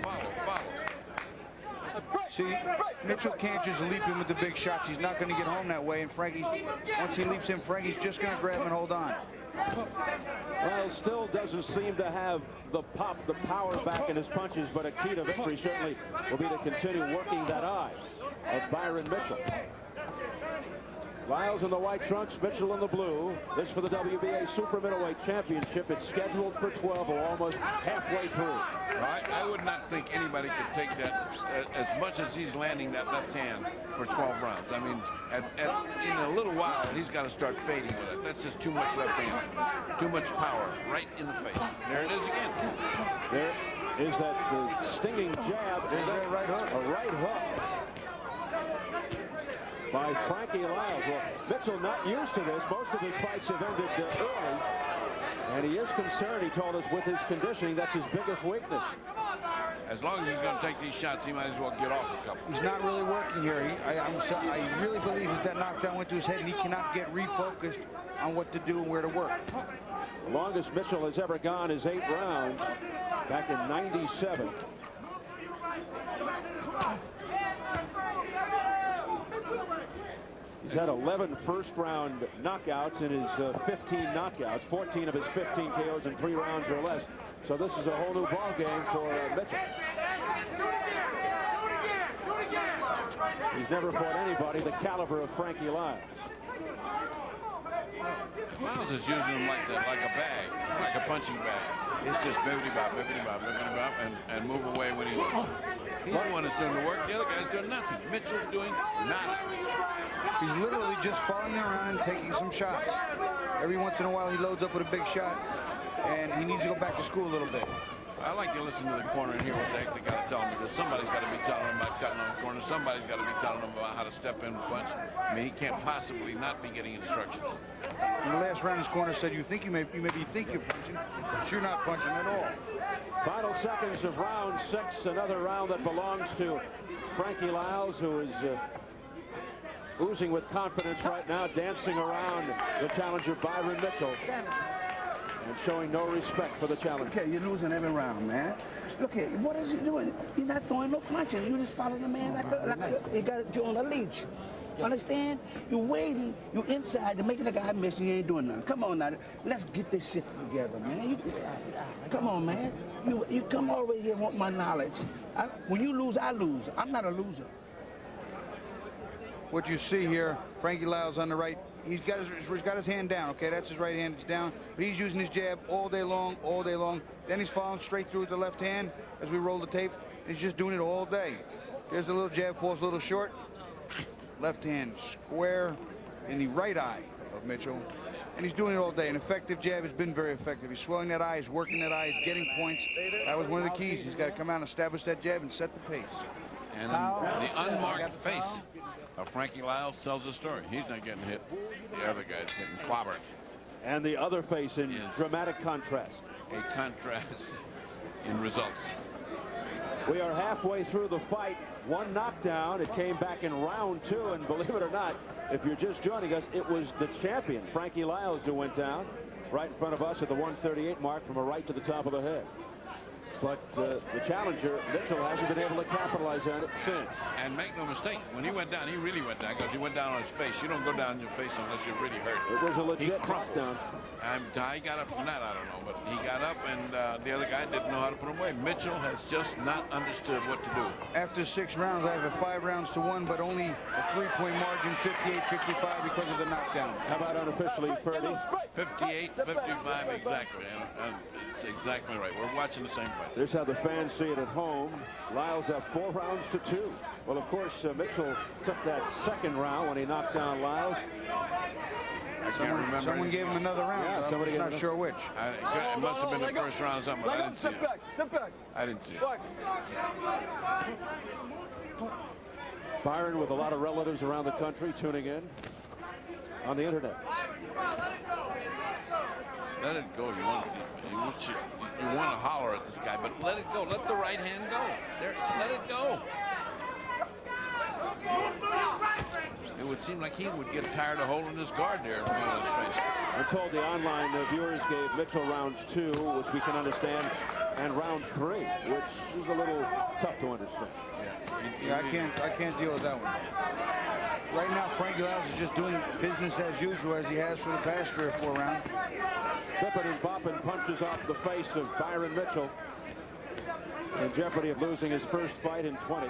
See, Mitchell can't just leap in with the big shots. He's not going to get home that way, and Frankie's, once he leaps in, Frankie's just going to grab him and hold on. Well, still doesn't seem to have the pop, the power back in his punches, but a key to victory certainly will be to continue working that eye of Byron Mitchell. Liles in the white trunks, Mitchell in the blue. This for the WBA Super Middleweight Championship. It's scheduled for 12. We're almost halfway through. I would not think anybody could take that as much as he's landing that left hand for 12 rounds. I mean, in a little while, he's got to start fading with it. That's just too much left hand. Too much power right in the face. There it is again. There is that the stinging jab. Is that right hook? A right hook by Frankie Liles. Well, Mitchell not used to this. Most of his fights have ended early. And he is concerned, he told us, with his conditioning. That's his biggest weakness. As long as he's going to take these shots, he might as well get off a couple. He's not really working here. I really believe that knockdown went to his head, and he cannot get refocused on what to do and where to work. The longest Mitchell has ever gone is 8 rounds, back in '97. He's had 11 first-round knockouts in his 15 knockouts, 14 of his 15 KOs in 3 rounds or less. So this is a whole new ball game for Mitchell. He's never fought anybody the caliber of Frankie Liles. Liles is using him like a bag, like a punching bag. It's just bibbity-bop, bibbity-bop, bibbity-bop, and move away when he wants. He's the one that's doing the work. The other guy's doing nothing. Mitchell's doing nada. He's literally just following around and taking some shots. Every once in a while, he loads up with a big shot, and he needs to go back to school a little bit. I like to listen to the corner and hear what the heck they got to tell him, because somebody's got to be telling him about cutting on the corner. Somebody's got to be telling him about how to step in and punch. I mean, he can't possibly not be getting instructions. In the last round, his corner said, you maybe think you're punching, but you're not punching at all. Final seconds of round 6, another round that belongs to Frankie Liles, who is oozing with confidence right now, dancing around the challenger Byron Mitchell, and showing no respect for the challenger. Okay, you're losing every round, man. Look here, what is he doing? You're not throwing no punches. You just follow the man like you got you on a leash. Understand? You're waiting. You're inside. You're making the guy miss. You ain't doing nothing. Come on now. Let's get this shit together, man. Come on, man. You come all the way here and want my knowledge. When you lose, I lose. I'm not a loser. What you see here, Frankie Liles on the right, he's got his hand down, okay? That's his right hand, it's down. But he's using his jab all day long, all day long. Then he's following straight through with the left hand as we roll the tape. He's just doing it all day. There's the little jab, falls a little short. Left hand square in the right eye of Mitchell. And he's doing it all day. An effective jab has been very effective. He's swelling that eye, he's working that eye, he's getting points. That was one of the keys. He's got to come out and establish that jab and set the pace. And the unmarked face of Frankie Liles tells the story. He's not getting hit. The other guy's getting clobbered. And the other face in dramatic contrast. A contrast in results. We are halfway through the fight. One knockdown. It came back in round 2, and believe it or not, if you're just joining us, it was the champion, Frankie Liles, who went down right in front of us at the 138 mark from a right to the top of the head. But the challenger, Mitchell, hasn't been able to capitalize on it since. And make no mistake, when he went down, he really went down, because he went down on his face. You don't go down on your face unless you're really hurt. It was a legit knockdown. How he got up from that, I don't know. But he got up, and the other guy didn't know how to put him away. Mitchell has just not understood what to do. After 6 rounds, I have a 5 rounds to 1, but only a 3-point margin, 58-55 because of the knockdown. How about unofficially, Ferdy? 58-55, exactly. And it's exactly right. We're watching the same fight. Here's how the fans see it at home. Liles up 4 rounds to 2. Well, of course, Mitchell took that second round when he knocked down Liles. I can't remember. Someone gave him another round. Yeah, I'm not sure which. It must have been the first round or something, but I didn't see it. Step back. I didn't see it. Byron with a lot of relatives around the country tuning in on the internet. Let it go. You want to holler at this guy, but let it go. Let the right hand go. There, let it go. It would seem like he would get tired of holding his guard there in front of his face. I'm told the online viewers gave Mitchell rounds 2, which we can understand, and round 3, which is a little tough to understand. Yeah, I can't deal with that one. Right now, Frankie Liles is just doing business as usual, as he has for the past 3 or 4 rounds. Bipping and bopping punches off the face of Byron Mitchell, in jeopardy of losing his first fight in 20.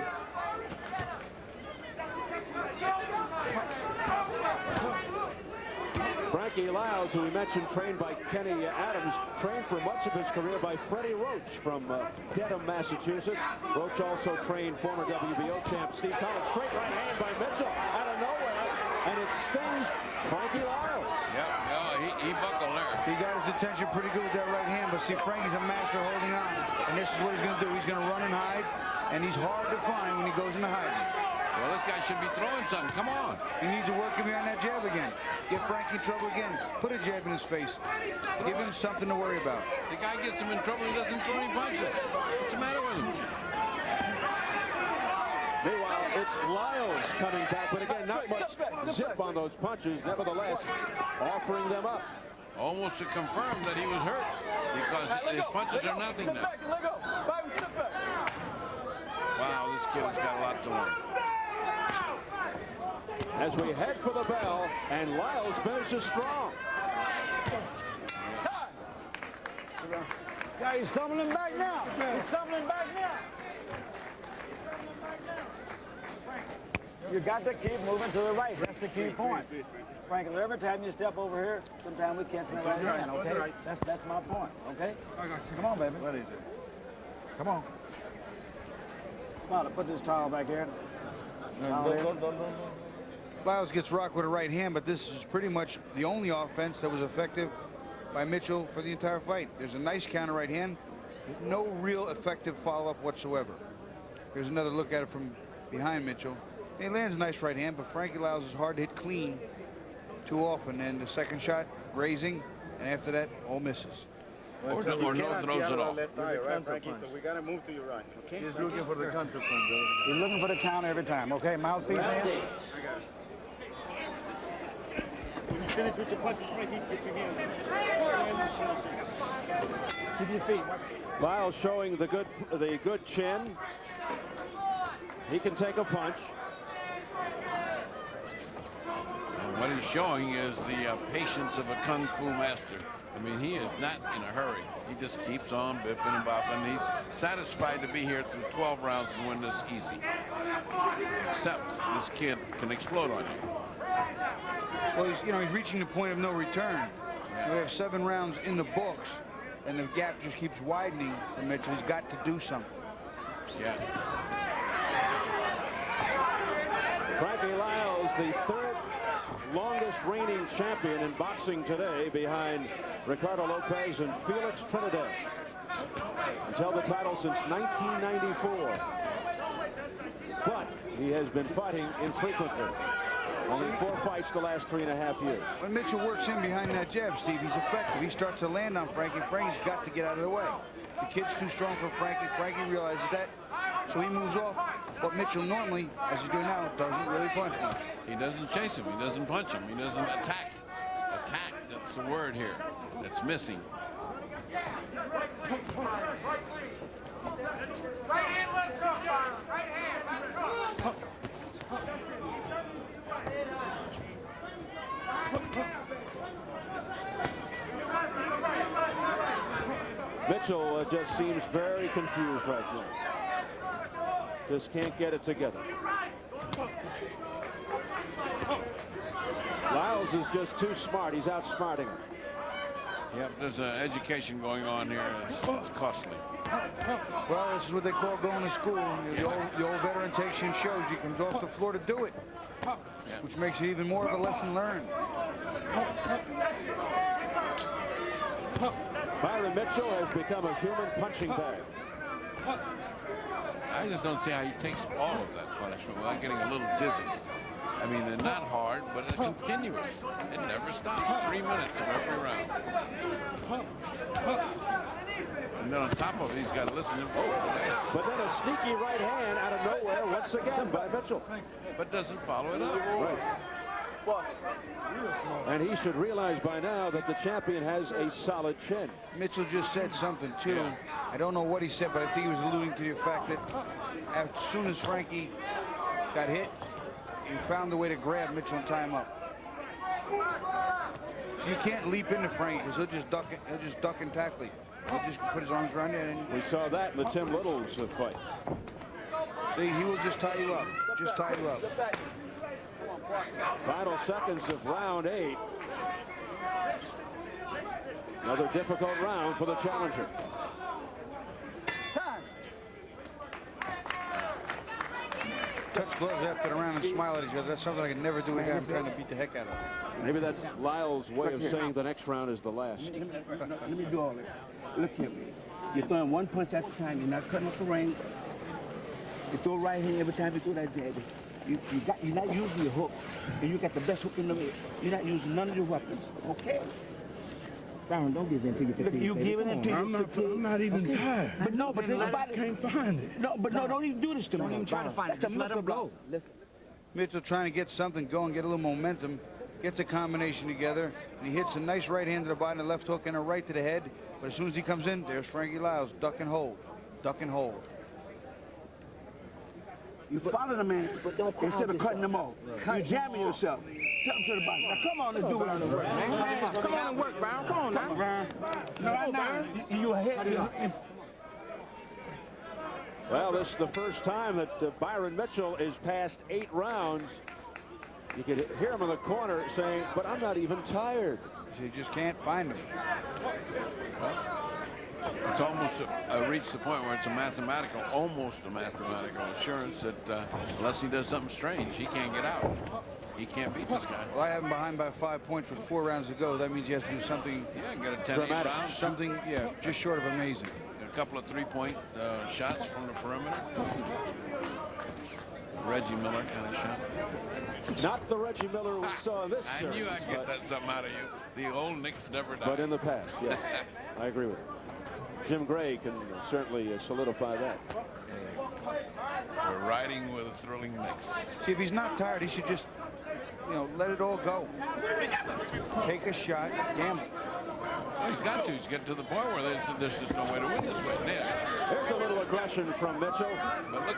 Frankie Liles, who we mentioned trained by Kenny Adams, trained for much of his career by Freddie Roach from Dedham, Massachusetts. Roach also trained former WBO champ Steve Collins. Straight right hand by Mitchell out of nowhere, and it stings Frankie Liles. Yeah, he buckled there. He got his attention pretty good with that right hand, but see, Frankie's a master holding on, and this is what he's going to do. He's going to run and hide, and he's hard to find when he goes into hiding. Well, this guy should be throwing something. Come on. He needs to work him on that jab again. Get Frankie in trouble again. Put a jab in his face. Give him something to worry about. The guy gets him in trouble. He doesn't throw any punches. What's the matter with him? Meanwhile, it's Liles coming back, but again, not much zip on those punches. Nevertheless, offering them up. Almost to confirm that he was hurt, because his punches are nothing now. Wow, this kid has got a lot to learn. As we head for the bell, and Liles finishes strong. Yeah, he's stumbling back now. He's stumbling back now. You got to keep moving to the right. That's the key point. Frankie, every time you step over here, sometimes we catch the right hand, okay? That's my point, okay? Come on, baby. What is it? Come on. Smarter, put this towel back here. Liles gets rocked with a right hand, but this is pretty much the only offense that was effective by Mitchell for the entire fight. There's a nice counter right hand, no real effective follow-up whatsoever. Here's another look at it from behind Mitchell. He lands a nice right hand, but Frankie Liles is hard to hit clean too often. And the second shot, grazing, and after that, all misses. Or no throws at all. Right, Frankie, so we got to move to your right, okay? He's looking for the counter punch, brother. He's looking for the counter every time, okay? Mouthpiece in. I got it. When you finish with your punches, Frankie, get your hands up. Keep your feet. Liles showing the good chin. He can take a punch. And what he's showing is the patience of a kung fu master. I mean, he is not in a hurry. He just keeps on bipping and bopping. He's satisfied to be here through 12 rounds and win this easy. Except this kid can explode on you. Well, he's reaching the point of no return. We have 7 rounds in the books, and the gap just keeps widening for Mitchell. He's got to do something. Yeah. Frankie Liles, the third longest reigning champion in boxing today, behind Ricardo Lopez and Felix Trinidad. He's held the title since 1994. But he has been fighting infrequently. Only 4 fights the last 3.5 years. When Mitchell works in behind that jab, Steve, he's effective. He starts to land on Frankie. Frankie's got to get out of the way. The kid's too strong for Frankie. Frankie realizes that, so he moves off. But Mitchell normally, as he's doing now, doesn't really punch much. He doesn't chase him. He doesn't punch him. He doesn't attack. Attack, that's the word here. That's missing. Right hand, left hook, Byron. Right hand, left hook. Mitchell just seems very confused right now. Just can't get it together. Liles is just too smart. He's outsmarting him. Yep, there's an education going on here. It's costly. Well, this is what they call going to school. The old veteran takes you and shows you. Comes off the floor to do it, which makes it even more of a lesson learned. Byron Mitchell has become a human punching bag. I just don't see how he takes all of that punishment without getting a little dizzy. I mean, they're not hard, but it's continuous. It never stops. 3 minutes of every round. And then on top of it, he's got to listen to But then a sneaky right hand out of nowhere once again by Mitchell. But doesn't follow it up. Right. And he should realize by now that the champion has a solid chin. Mitchell just said something, too. Yeah. I don't know what he said, but I think he was alluding to the fact that as soon as Frankie got hit, he found a way to grab Mitchell and tie him up. So you can't leap into Frankie because he'll just duck and tackle you. He'll just put his arms around you. And we saw that in the Tim Little's fight. See, he will just tie you up. Just tie you up. Final seconds of round 8. Another difficult round for the challenger. Touch gloves after the round and smile at each other. That's something I can never do again. I'm trying to beat the heck out of him. Maybe that's Liles' way of saying the next round is the last. Let me do all this. Look here. You're throwing one punch at a time. You're not cutting off the ring. You throw right hand every time you throw that jab. You're not using your hook, and you got the best hook in the ring. You're not using none of your weapons, okay? Byron, don't give in to your fatigue. You giving in to your fatigue. I'm not even tired. But no, but think about it. Can't find it. No, but no, don't even do this to me. Don't even try to find it. Just let him go. Listen. Mitchell trying to get something going, get a little momentum, gets a combination together, and he hits a nice right hand to the body, a left hook, and a right to the head. But as soon as he comes in, there's Frankie Liles. Duck and hold. Duck and hold. You follow the man, but don't instead of cutting them off. You're jamming yourself. Tell him to the bottom. Now come on and do it on the work. Come on and work, Byron. Come on now. No, right now. You ahead. Well, this is the first time that Byron Mitchell is past 8 rounds. You could hear him in the corner saying, but I'm not even tired. You just can't find him. It's almost reached the point where it's almost a mathematical assurance that unless he does something strange, he can't get out. He can't beat this guy. Well, I have him behind by 5 points with 4 rounds to go. That means he has to do something. Yeah, get a 10-8 round. Something, yeah, just short of amazing. A couple of 3-point shots from the perimeter. Reggie Miller kind of shot. Not the Reggie Miller we saw in this series. I knew I'd get that something out of you. The old Knicks never died. But in the past, yes. I agree with you. Jim Gray can certainly solidify that. We're riding with a thrilling Knicks. See, if he's not tired, he should just, let it all go. Take a shot, gamble. Well, he's got to. He's getting to the point where there's just no way to win this way. There's a little aggression from Mitchell. But look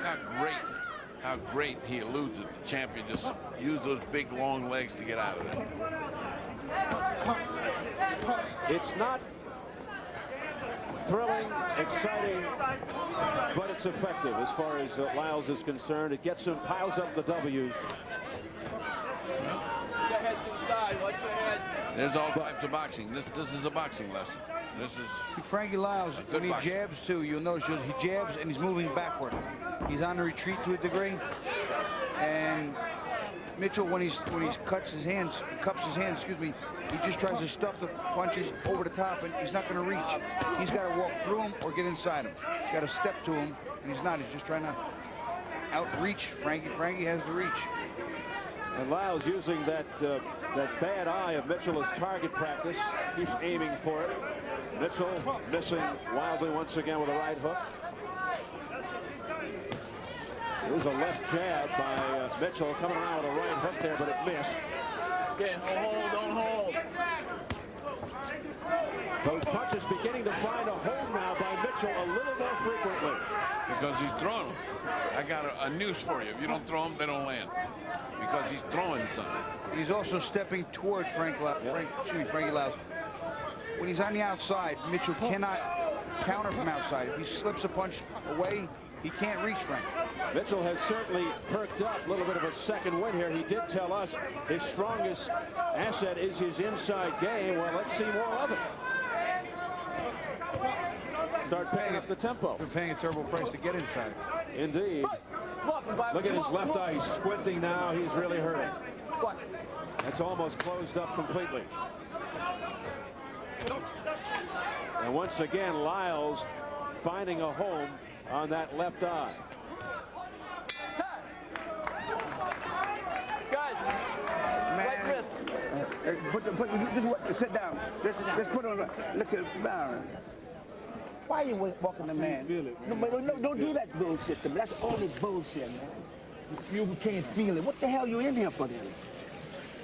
how great he eludes it. The champion just used those big, long legs to get out of there. It's not thrilling, exciting, but it's effective as far as Liles is concerned. It gets him, piles up the W's. Your head's inside. Watch your heads. There's all types of boxing. This is a boxing lesson. This is Frankie Liles, when he jabs too, you'll notice he jabs and he's moving backward. He's on the retreat to a degree. And Mitchell, when he cups his hands, he just tries to stuff the punches over the top, and he's not going to reach. He's got to walk through him or get inside him. He's got to step to him, and he's not. He's just trying to outreach Frankie. Frankie has the reach. And Liles using that bad eye of Mitchell as target practice, keeps aiming for it. Mitchell missing wildly once again with a right hook. It was a left jab by Mitchell coming around with a right hook there, but it missed. Okay, don't hold. Those punches beginning to find a home now by Mitchell a little more frequently. Because he's throwing them. I got a news for you. If you don't throw them, they don't land. Because he's throwing something. He's also stepping toward Frankie Liles. When he's on the outside, Mitchell cannot counter from outside. If he slips a punch away, he can't reach Frank. Mitchell has certainly perked up. A little bit of a second win here. He did tell us his strongest asset is his inside game. Well, let's see more of it. Start paying up the tempo. Been paying a terrible price to get inside. Indeed. Look at his left eye. He's squinting now. He's really hurting. That's almost closed up completely. And once again, Liles finding a home on that left eye. Guys, right wrist. Sit down. Just put on. Look at Byron. Why are you walking the man? No, don't do that bullshit to me. That's only bullshit, man. You can't feel it. What the hell you in here for then?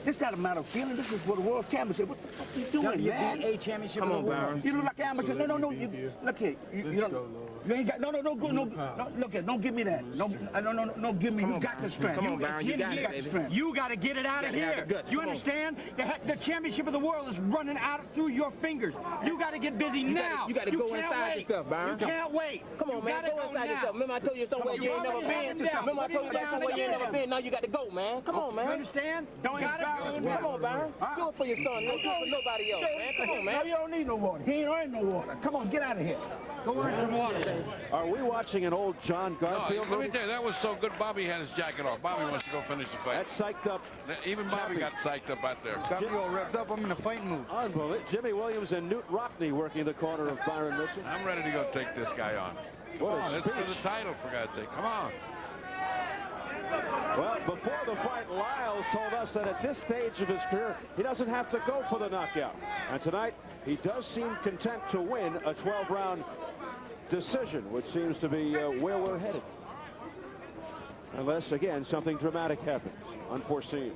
This is not a matter of feeling. This is for the world championship. What the fuck are you doing, man? A championship. Come on, Byron. You look like amateur. No. Look here. You ain't got. No. Look here. Don't give me that. No. Give me. You got the strength. Come on, Byron. You got it, baby. You got to get it out of here. Do you understand? The championship of the world is running out through your fingers. You got to get busy now. You got to go inside yourself, Byron. You can't wait. Come on, man. Go inside yourself. Remember I told you somewhere you ain't never been? Remember I told you about somewhere you ain't never been? Now you got to go, man. Come on, man. You understand? Come on, Byron. Do it for your son. Don't do it for nobody else, man. Come on, man. No, you don't need no water. He ain't earned no water. Come on, get out of here. Go earn some water. Are we watching an old John Garfield? Let me tell you, that was so good. Bobby had his jacket off. Bobby wants to go finish the fight. That's psyched up. Even Bobby got psyched up out there. Got me all revved up. I'm in a fighting mood. Unbelievable. Jimmy Williams and Newt Rockney working the corner of Byron Mitchell. I'm ready to go take this guy on. What a it's speech. for the title, for God's sake. Come on. Well, before the fight, Liles told us that at this stage of his career, he doesn't have to go for the knockout. And tonight, he does seem content to win a 12-round decision, which seems to be where we're headed. Unless, again, something dramatic happens, unforeseen.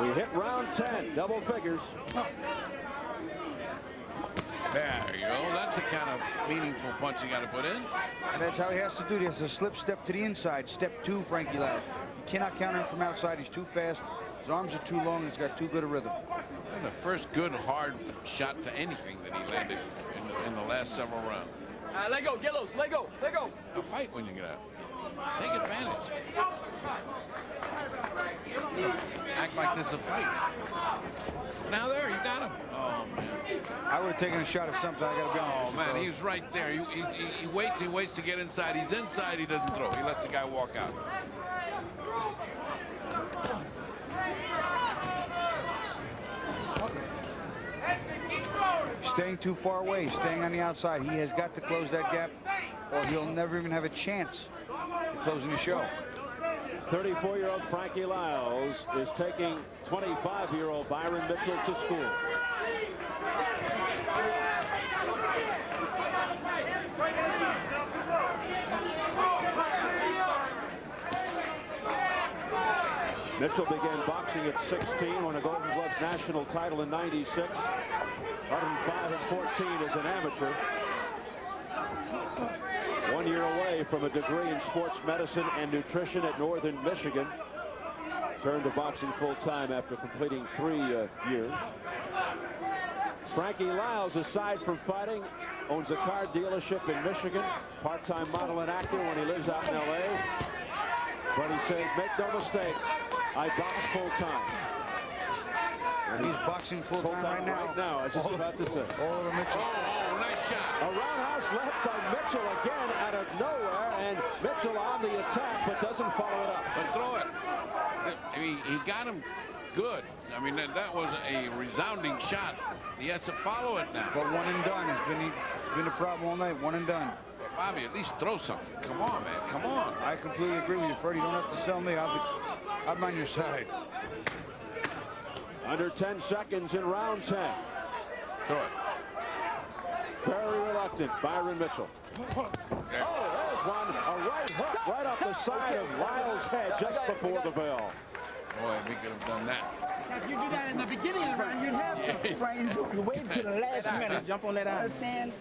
We hit round 10, double figures. There you go. That's the kind of meaningful punch you got to put in. And that's how he has to do this. A slip step to the inside. Step 2, Frankie Liles. You cannot counter him from outside. He's too fast. His arms are too long. He's got too good a rhythm. The first good hard shot to anything that he landed in the last several rounds. Let go, get loose, let go, let go. A fight when you get out. Take advantage. Act like this is a fight. Now there, you got him. Oh, man. I would have taken a shot at something. I got to be honest. Oh, man, he was right there. He waits to get inside. He's inside, he doesn't throw. He lets the guy walk out. Staying too far away, staying on the outside. He has got to close that gap, or he'll never even have a chance at closing the show. 34-year-old Frankie Liles is taking 25-year-old Byron Mitchell to school. Mitchell began boxing at 16, won a Golden Gloves national title in '96. 105-14 as an amateur. 1 year away from a degree in sports medicine and nutrition at Northern Michigan. Turned to boxing full-time after completing 3 years. Frankie Liles, aside from fighting, owns a car dealership in Michigan. Part-time model and actor when he lives out in L.A. But he says, make no mistake, I box full-time. And he's boxing full-time right now. Right now, I was just about to say. Oliver Mitchell. Oh, nice shot. A roundhouse left by Mitchell again out of nowhere, and Mitchell on the attack, but doesn't follow it up. But throw it. He got him good. I mean, that was a resounding shot. He has to follow it now. But one and done. It's been a problem all night. One and done. But Bobby, at least throw something. Come on, man. Come on. I completely agree with you, Freddie. You don't have to sell me. I'm on your side. Under 10 seconds in round 10. Throw it. Very reluctant, Byron Mitchell. There. Oh, there's one. A right hook right off the side of Liles' head just before the bell. Boy, we could have done that. If you do that in the beginning of the round, you'd have some. Frank, you wait till the last minute. Jump on that out. Understand?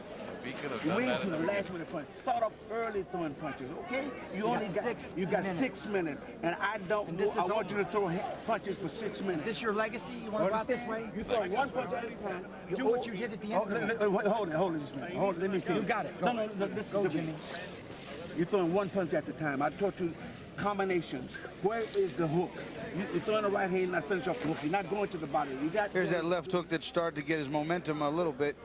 We could have You done wait that. till the last minute punch. Start off early throwing punches, okay? You got 6 minutes, and I want you to throw punches for 6 minutes. Is this your legacy? You want to go out this way? You throw one punch at a time. Do what you did at the end. Hold it, just a minute. Hold it. Let me see. You got it. No, listen to me. You're throwing one punch at a time. I taught you combinations. Where is the hook? You're throwing the right hand, not finish off the hook. You're not going to the body. You got. Here's that left hook that started to get his momentum a little bit.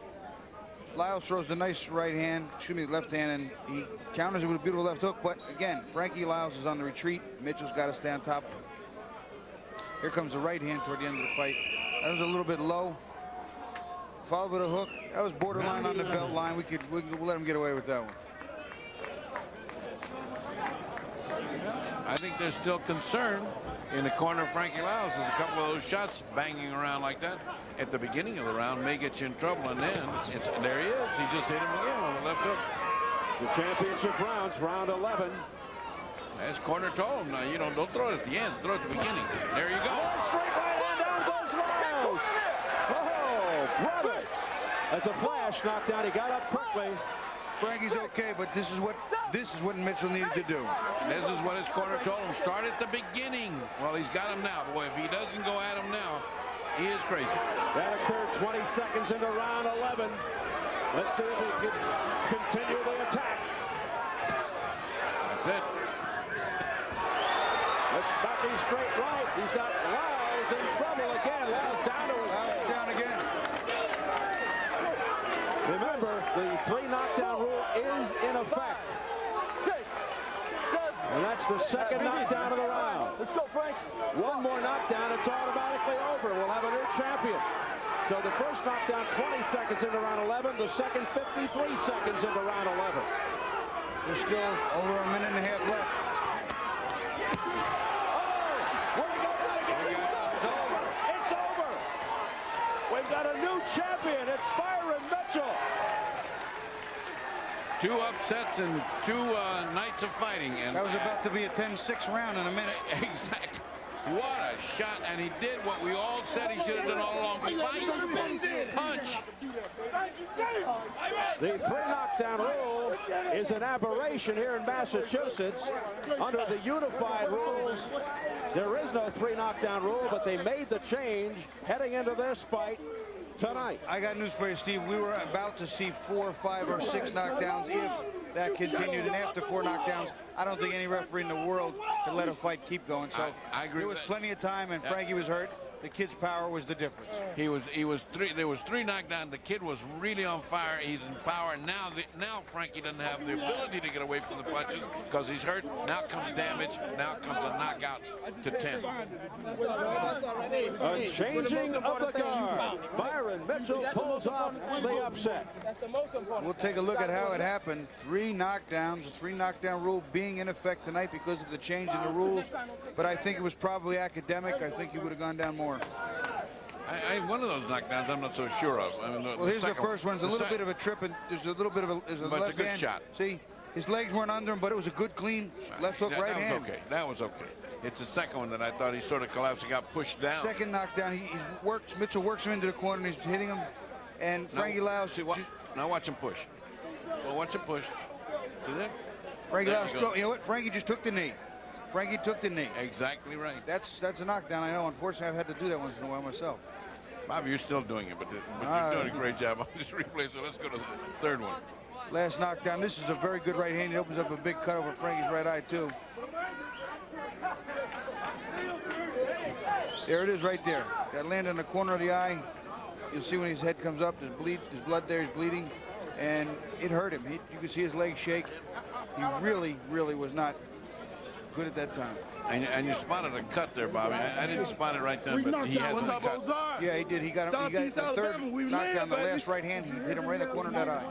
Liles throws the nice right hand, left hand, and he counters it with a beautiful left hook. But again, Frankie Liles is on the retreat. Mitchell's got to stay on top. Here comes the right hand toward the end of the fight. That was a little bit low. Followed with a hook. That was borderline on the belt line. We'll let him get away with that one. I think there's still concern in the corner of Frankie Liles. There's a couple of those shots banging around like that at the beginning of the round may get you in trouble, and then there he is. He just hit him again on the left hook. The championship rounds, round 11. As corner told him, now, you know, don't throw it at the end, throw it at the beginning. There you go. Straight right hand, down goes Liles. Oh, brother. That's a flash knockdown. He got up quickly. Frankie's okay, but this is what Mitchell needed to do. This is what his corner told him. Start at the beginning. Well, he's got him now. Boy, if he doesn't go at him now, he is crazy. That occurred 20 seconds into round 11. Let's see if he can continue the attack. That's it. A stocking straight right. He's got Liles in trouble again. Liles down to his head. Down again. Remember, the 3 knockdown rule is in effect. And that's the second knockdown of the round. Let's go, Frank. One more knockdown, it's automatically over. We'll have a new champion. So the first knockdown 20 seconds into round 11, the second 53 seconds into round 11. There's still over a minute and a half left. Oh! What we got again? It's over. It's over. We've got a new champion. It's Byron Mitchell. 2 upsets and 2 nights of fighting. And that was about to be a 10-6 round in a minute. Exactly. What a shot, and he did what we all said he should have done all along. Fight, punch. The 3 knockdown rule is an aberration here in Massachusetts. Under the unified rules, there is no 3 knockdown rule, but they made the change heading into this fight tonight. I got news for you, Steve. We were about to see 4, 5, or 6 knockdowns if that continued, and after 4 knockdowns, I don't think any referee in the world could let a fight keep going. So I agree. There was plenty of time, and Frankie was hurt. The kid's power was the difference. There was 3 knockdowns. The kid was really on fire. He's in power. Now Frankie doesn't have the ability to get away from the punches because he's hurt. Now comes damage. Now comes a knockout to 10. A changing of the guard. Byron Mitchell pulls off the upset. We'll take a look at how it happened. 3 knockdowns, the 3 knockdown rule being in effect tonight because of the change in the rules. But I think it was probably academic. I think he would have gone down more. One of those knockdowns I'm not so sure of. I mean, well, here's the first one. There's a little bit of a trip, and there's a little bit of a, but left it's a good hand. shot. See, his legs weren't under him, but it was a good, clean left hook, right hand. That was okay. That was okay. It's the second one that I thought he sort of collapsed and got pushed down. Second knockdown, Mitchell works him into the corner, and he's hitting him, and Frankie Liles. Now watch him push. Well, watch him push. See that? Frankie Liles, you know what? Frankie just took the knee. Frankie took the knee. Exactly right. That's a knockdown. I know. Unfortunately, I've had to do that once in a while myself. Bob, you're still doing it, but you're doing a great job on this replay. So let's go to the third one. Last knockdown. This is a very good right hand. He opens up a big cut over Frankie's right eye too. There it is, right there. That landed in the corner of the eye. You'll see when his head comes up. There's blood there. He's bleeding, and it hurt him. You can see his legs shake. He really, really was not good at that time. And you spotted a cut there, Bobby. I didn't spot it right then, but he has a cut. Yeah, he did. He got him. He got the third knockdown, the last right hand. He hit him right in the corner of that eye.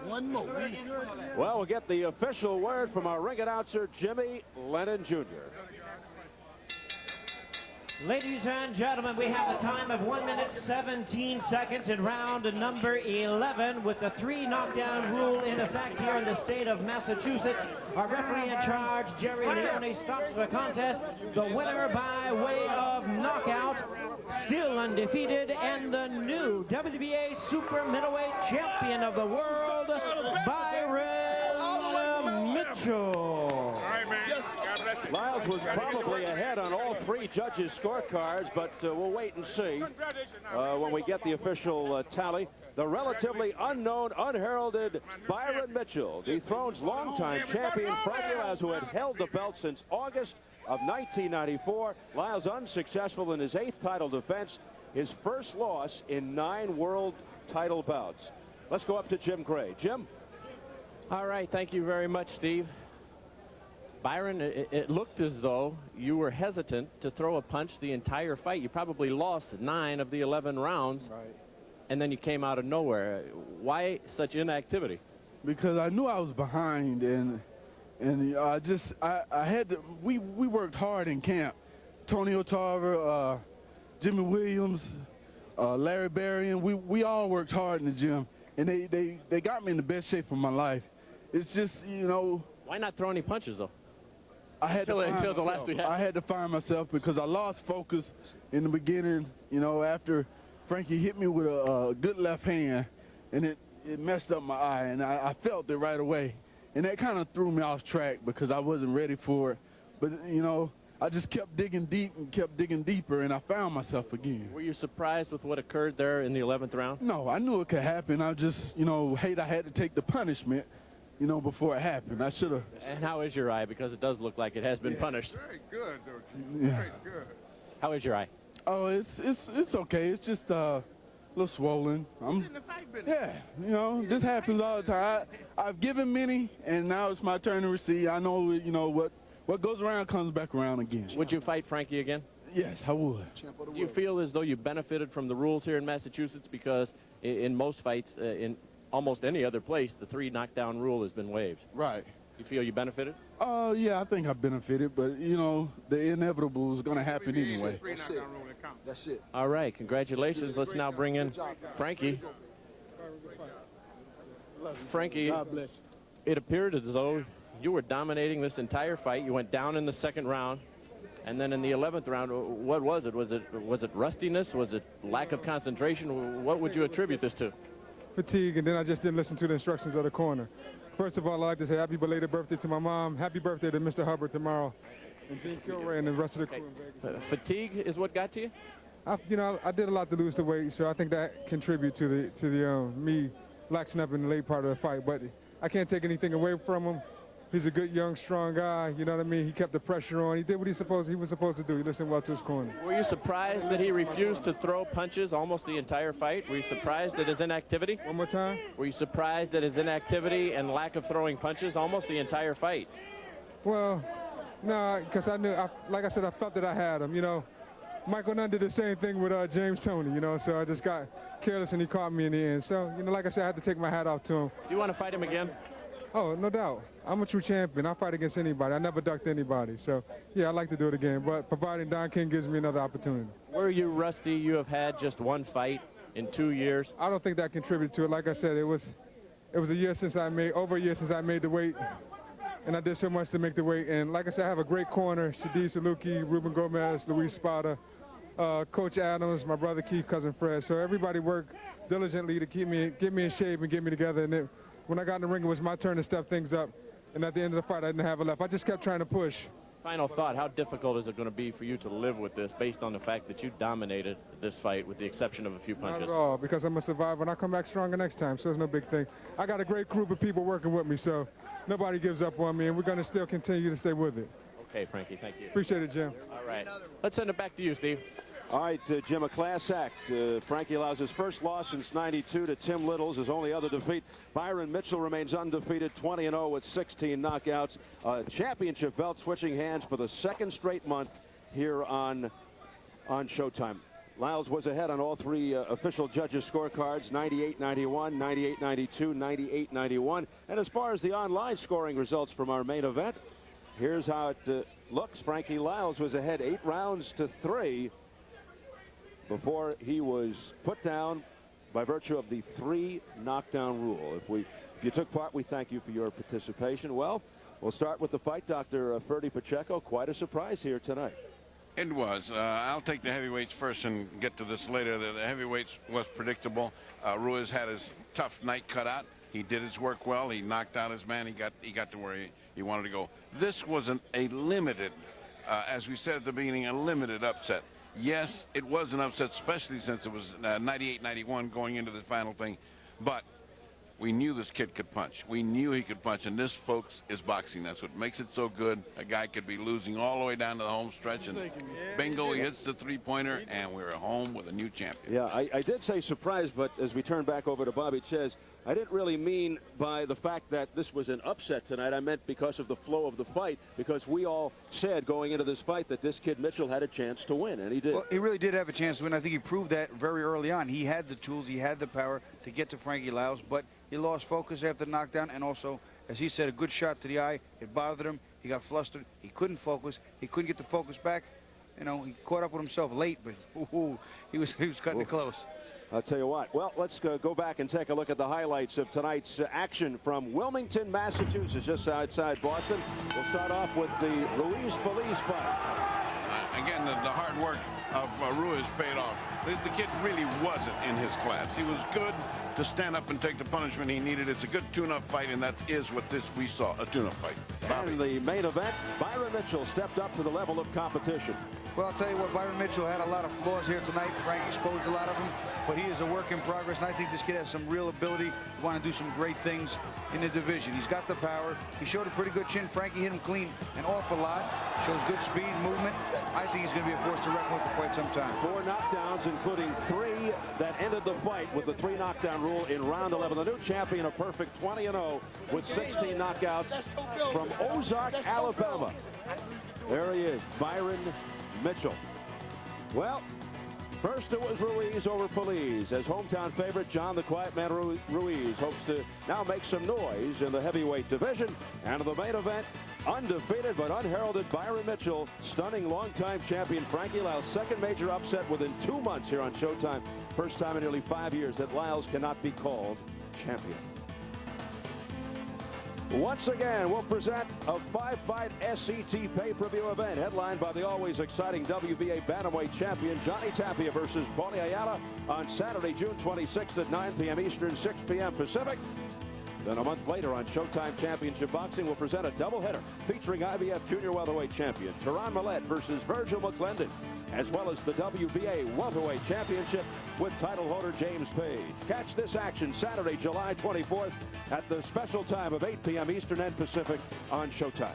One more. Well, we'll get the official word from our ring announcer, Jimmy Lennon Jr. Ladies and gentlemen, we have a time of 1 minute 17 seconds in round number 11 with the 3 knockdown rule in effect here in the state of Massachusetts. Our referee in charge, Jerry Leone, stops the contest. The winner by way of knockout, still undefeated, and the new WBA super middleweight champion of the world, Byron Mitchell. Liles was probably ahead on all 3 judges' scorecards, but we'll wait and see when we get the official tally. The relatively unknown, unheralded Byron Mitchell dethrones longtime champion Frankie Liles, who had held the belt since August of 1994. Liles unsuccessful in his 8th title defense, his first loss in 9 world title bouts. Let's go up to Jim Gray. Jim? All right, thank you very much, Steve. Byron, it looked as though you were hesitant to throw a punch the entire fight. You probably lost 9 of the 11 rounds, right, and then you came out of nowhere. Why such inactivity? Because I knew I was behind, and I had to. We worked hard in camp. Tony Otava, Jimmy Williams, Larry Berrien, we all worked hard in the gym, and they got me in the best shape of my life. It's just, you know. Why not throw any punches, though? I had until the last 2 hits. I had to find myself because I lost focus in the beginning, you know, after Frankie hit me with a good left hand, and it messed up my eye, and I felt it right away. And that kind of threw me off track because I wasn't ready for it. But, you know, I just kept digging deep and kept digging deeper, and I found myself again. Were you surprised with what occurred there in the 11th round? No, I knew it could happen. I just, you know, I had to take the punishment, you know, before it happened. I should have. And how is your eye? Because it does look like it has been punished. Very good, don't you? Yeah. Very good. How is your eye? Oh, it's okay. It's just a little swollen. Yeah, you know, this happens all the time. I've given many, and now it's my turn to receive. I know, you know, what goes around comes back around again. Would you fight Frankie again? Yes, I would. Do you feel as though you benefited from the rules here in Massachusetts? Because in most fights, in almost any other place, the 3 knockdown rule has been waived. Right. You feel you benefited? Yeah, I think I benefited, but, you know, the inevitable is going to happen anyway. That's it. That's it. All right, congratulations. Let's now bring in Frankie. Frankie, it appeared as though you were dominating this entire fight. You went down in the 2nd round, And then in the 11th round, what was it? Was it rustiness? Was it lack of concentration? What would you attribute this to? Fatigue, and then I just didn't listen to the instructions of the corner. First of all, I'd like to say happy belated birthday to my mom. Happy birthday to Mr. Hubbard tomorrow. And Gene Kilray and the rest of the crew in Vegas. Fatigue is what got to you? I did a lot to lose the weight, so I think that contributed to the me laxing up in the late part of the fight. But I can't take anything away from him. He's a good, young, strong guy. You know what I mean? He kept the pressure on. He did what he was supposed to do. He listened well to his corner. Were you surprised that he refused to throw punches almost the entire fight? Were you surprised at his inactivity? One more time? Were you surprised at his inactivity and lack of throwing punches almost the entire fight? Well, no, because I knew, like I said, I felt that I had him. You know, Michael Nunn did the same thing with James Toney, you know, so I just got careless and he caught me in the end. So, you know, like I said, I had to take my hat off to him. Do you want to fight him again? Oh, no doubt. I'm a true champion. I fight against anybody. I never ducked anybody. So, yeah, I'd like to do it again, but providing Don King gives me another opportunity. Were you rusty? You have had just one fight in 2 years. I don't think that contributed to it. Like I said, it was over a year since I made the weight, and I did so much to make the weight. And like I said, I have a great corner: Shadi Saluki, Ruben Gomez, Luis Spada, Coach Adams, my brother Keith, cousin Fred. So everybody worked diligently to get me in shape and get me together. And when I got in the ring, it was my turn to step things up. And at the end of the fight, I didn't have it left. I just kept trying to push. Final thought, how difficult is it going to be for you to live with this based on the fact that you dominated this fight with the exception of a few punches? Not at all, because I'm a survivor and I come back stronger next time, so it's no big thing. I got a great group of people working with me, so nobody gives up on me, and we're going to still continue to stay with it. Okay, Frankie, thank you. Appreciate it, Jim. All right. Let's send it back to you, Steve. All right, Jim, a class act. Frankie allows his first loss since '92 to Tim Little's, his only other defeat. Byron Mitchell remains undefeated, 20-0 with 16 knockouts. Championship belt switching hands for the second straight month here on Showtime. Liles was ahead on all three official judges' scorecards, 98-91, 98-92, 98-91. And as far as the online scoring results from our main event, here's how it looks. Frankie Liles was ahead 8 rounds to 3. Before he was put down by virtue of the 3 knockdown rule. If you took part, we thank you for your participation. Well, we'll start with the fight, Dr. Ferdy Pacheco. Quite a surprise here tonight. It was. I'll take the heavyweights first and get to this later. The heavyweights was predictable. Ruiz had his tough night cut out. He did his work well. He knocked out his man. He got to where he wanted to go. This wasn't a limited, as we said at the beginning, a limited upset. Yes, it was an upset, especially since it was 98-91 going into the final thing. But we knew this kid could punch. We knew he could punch. And this, folks, is boxing. That's what makes it so good. A guy could be losing all the way down to the home stretch. And bingo, he hits the 3-pointer, and we're home with a new champion. Yeah, I did say surprise, but as we turn back over to Bobby Ches, I didn't really mean by the fact that this was an upset tonight. I meant because of the flow of the fight, because we all said going into this fight that this kid Mitchell had a chance to win, and he did. Well, he really did have a chance to win. I think he proved that very early on. He had the tools, he had the power to get to Frankie Liles, but he lost focus after the knockdown, and also, as he said, a good shot to the eye. It bothered him. He got flustered. He couldn't focus. He couldn't get the focus back. You know, he caught up with himself late, but he was cutting it close. I'll tell you what. Well, let's go back and take a look at the highlights of tonight's action from Wilmington, Massachusetts, just outside Boston. We'll start off with the Ruiz-Feliz fight. Again, the hard work of Ruiz paid off. The kid really wasn't in his class. He was good to stand up and take the punishment he needed. It's a good tune-up fight, and that is what we saw, a tune-up fight. And in the main event, Byron Mitchell stepped up to the level of competition. Well, I'll tell you what, Byron Mitchell had a lot of flaws here tonight. Frank exposed a lot of them, but he is a work in progress, and I think this kid has some real ability. He want to do some great things in the division. He's got the power. He showed a pretty good chin. Frankie hit him clean an awful lot. Shows good speed, movement. I think he's going to be a force to reckon with for quite some time. 4 knockdowns, including 3 that ended the fight with the 3 knockdown rule in round 11. The new champion, a perfect 20-0 with 16 knockouts from Ozark, Alabama. There he is, Byron Mitchell. Well, first it was Ruiz over Feliz. As hometown favorite, John the Quiet Man Ruiz hopes to now make some noise in the heavyweight division. And in the main event, undefeated but unheralded Byron Mitchell, stunning longtime champion Frankie Liles. Second major upset within 2 months here on Showtime. First time in nearly 5 years that Liles cannot be called champion. Once again, we'll present a 5-fight SCT pay-per-view event headlined by the always exciting WBA bantamweight champion Johnny Tapia versus Paulie Ayala on Saturday, June 26th at 9 p.m. Eastern, 6 p.m. Pacific. Then a month later on Showtime Championship Boxing, we'll present a doubleheader featuring IBF Junior Welterweight Champion Teron Millette versus Virgil McClendon, as well as the WBA Welterweight Championship with title holder James Page. Catch this action Saturday, July 24th at the special time of 8 p.m. Eastern and Pacific on Showtime.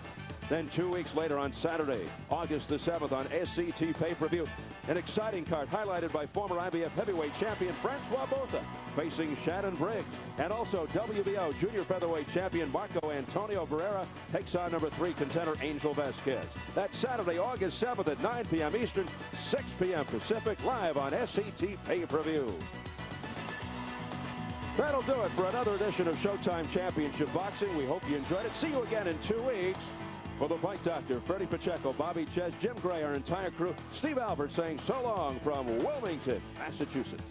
Then 2 weeks later on Saturday, August the 7th on SCT pay-per-view, an exciting card highlighted by former IBF heavyweight champion Francois Botha facing Shannon Briggs. And also WBO junior featherweight champion Marco Antonio Barrera takes on number 3 contender Angel Vasquez. That's Saturday, August 7th at 9 p.m. Eastern, 6 p.m. Pacific, live on SCT pay-per-view. That'll do it for another edition of Showtime Championship Boxing. We hope you enjoyed it. See you again in 2 weeks. For the Fight Doctor, Freddie Pacheco, Bobby Ches, Jim Gray, our entire crew, Steve Albert saying so long from Wilmington, Massachusetts.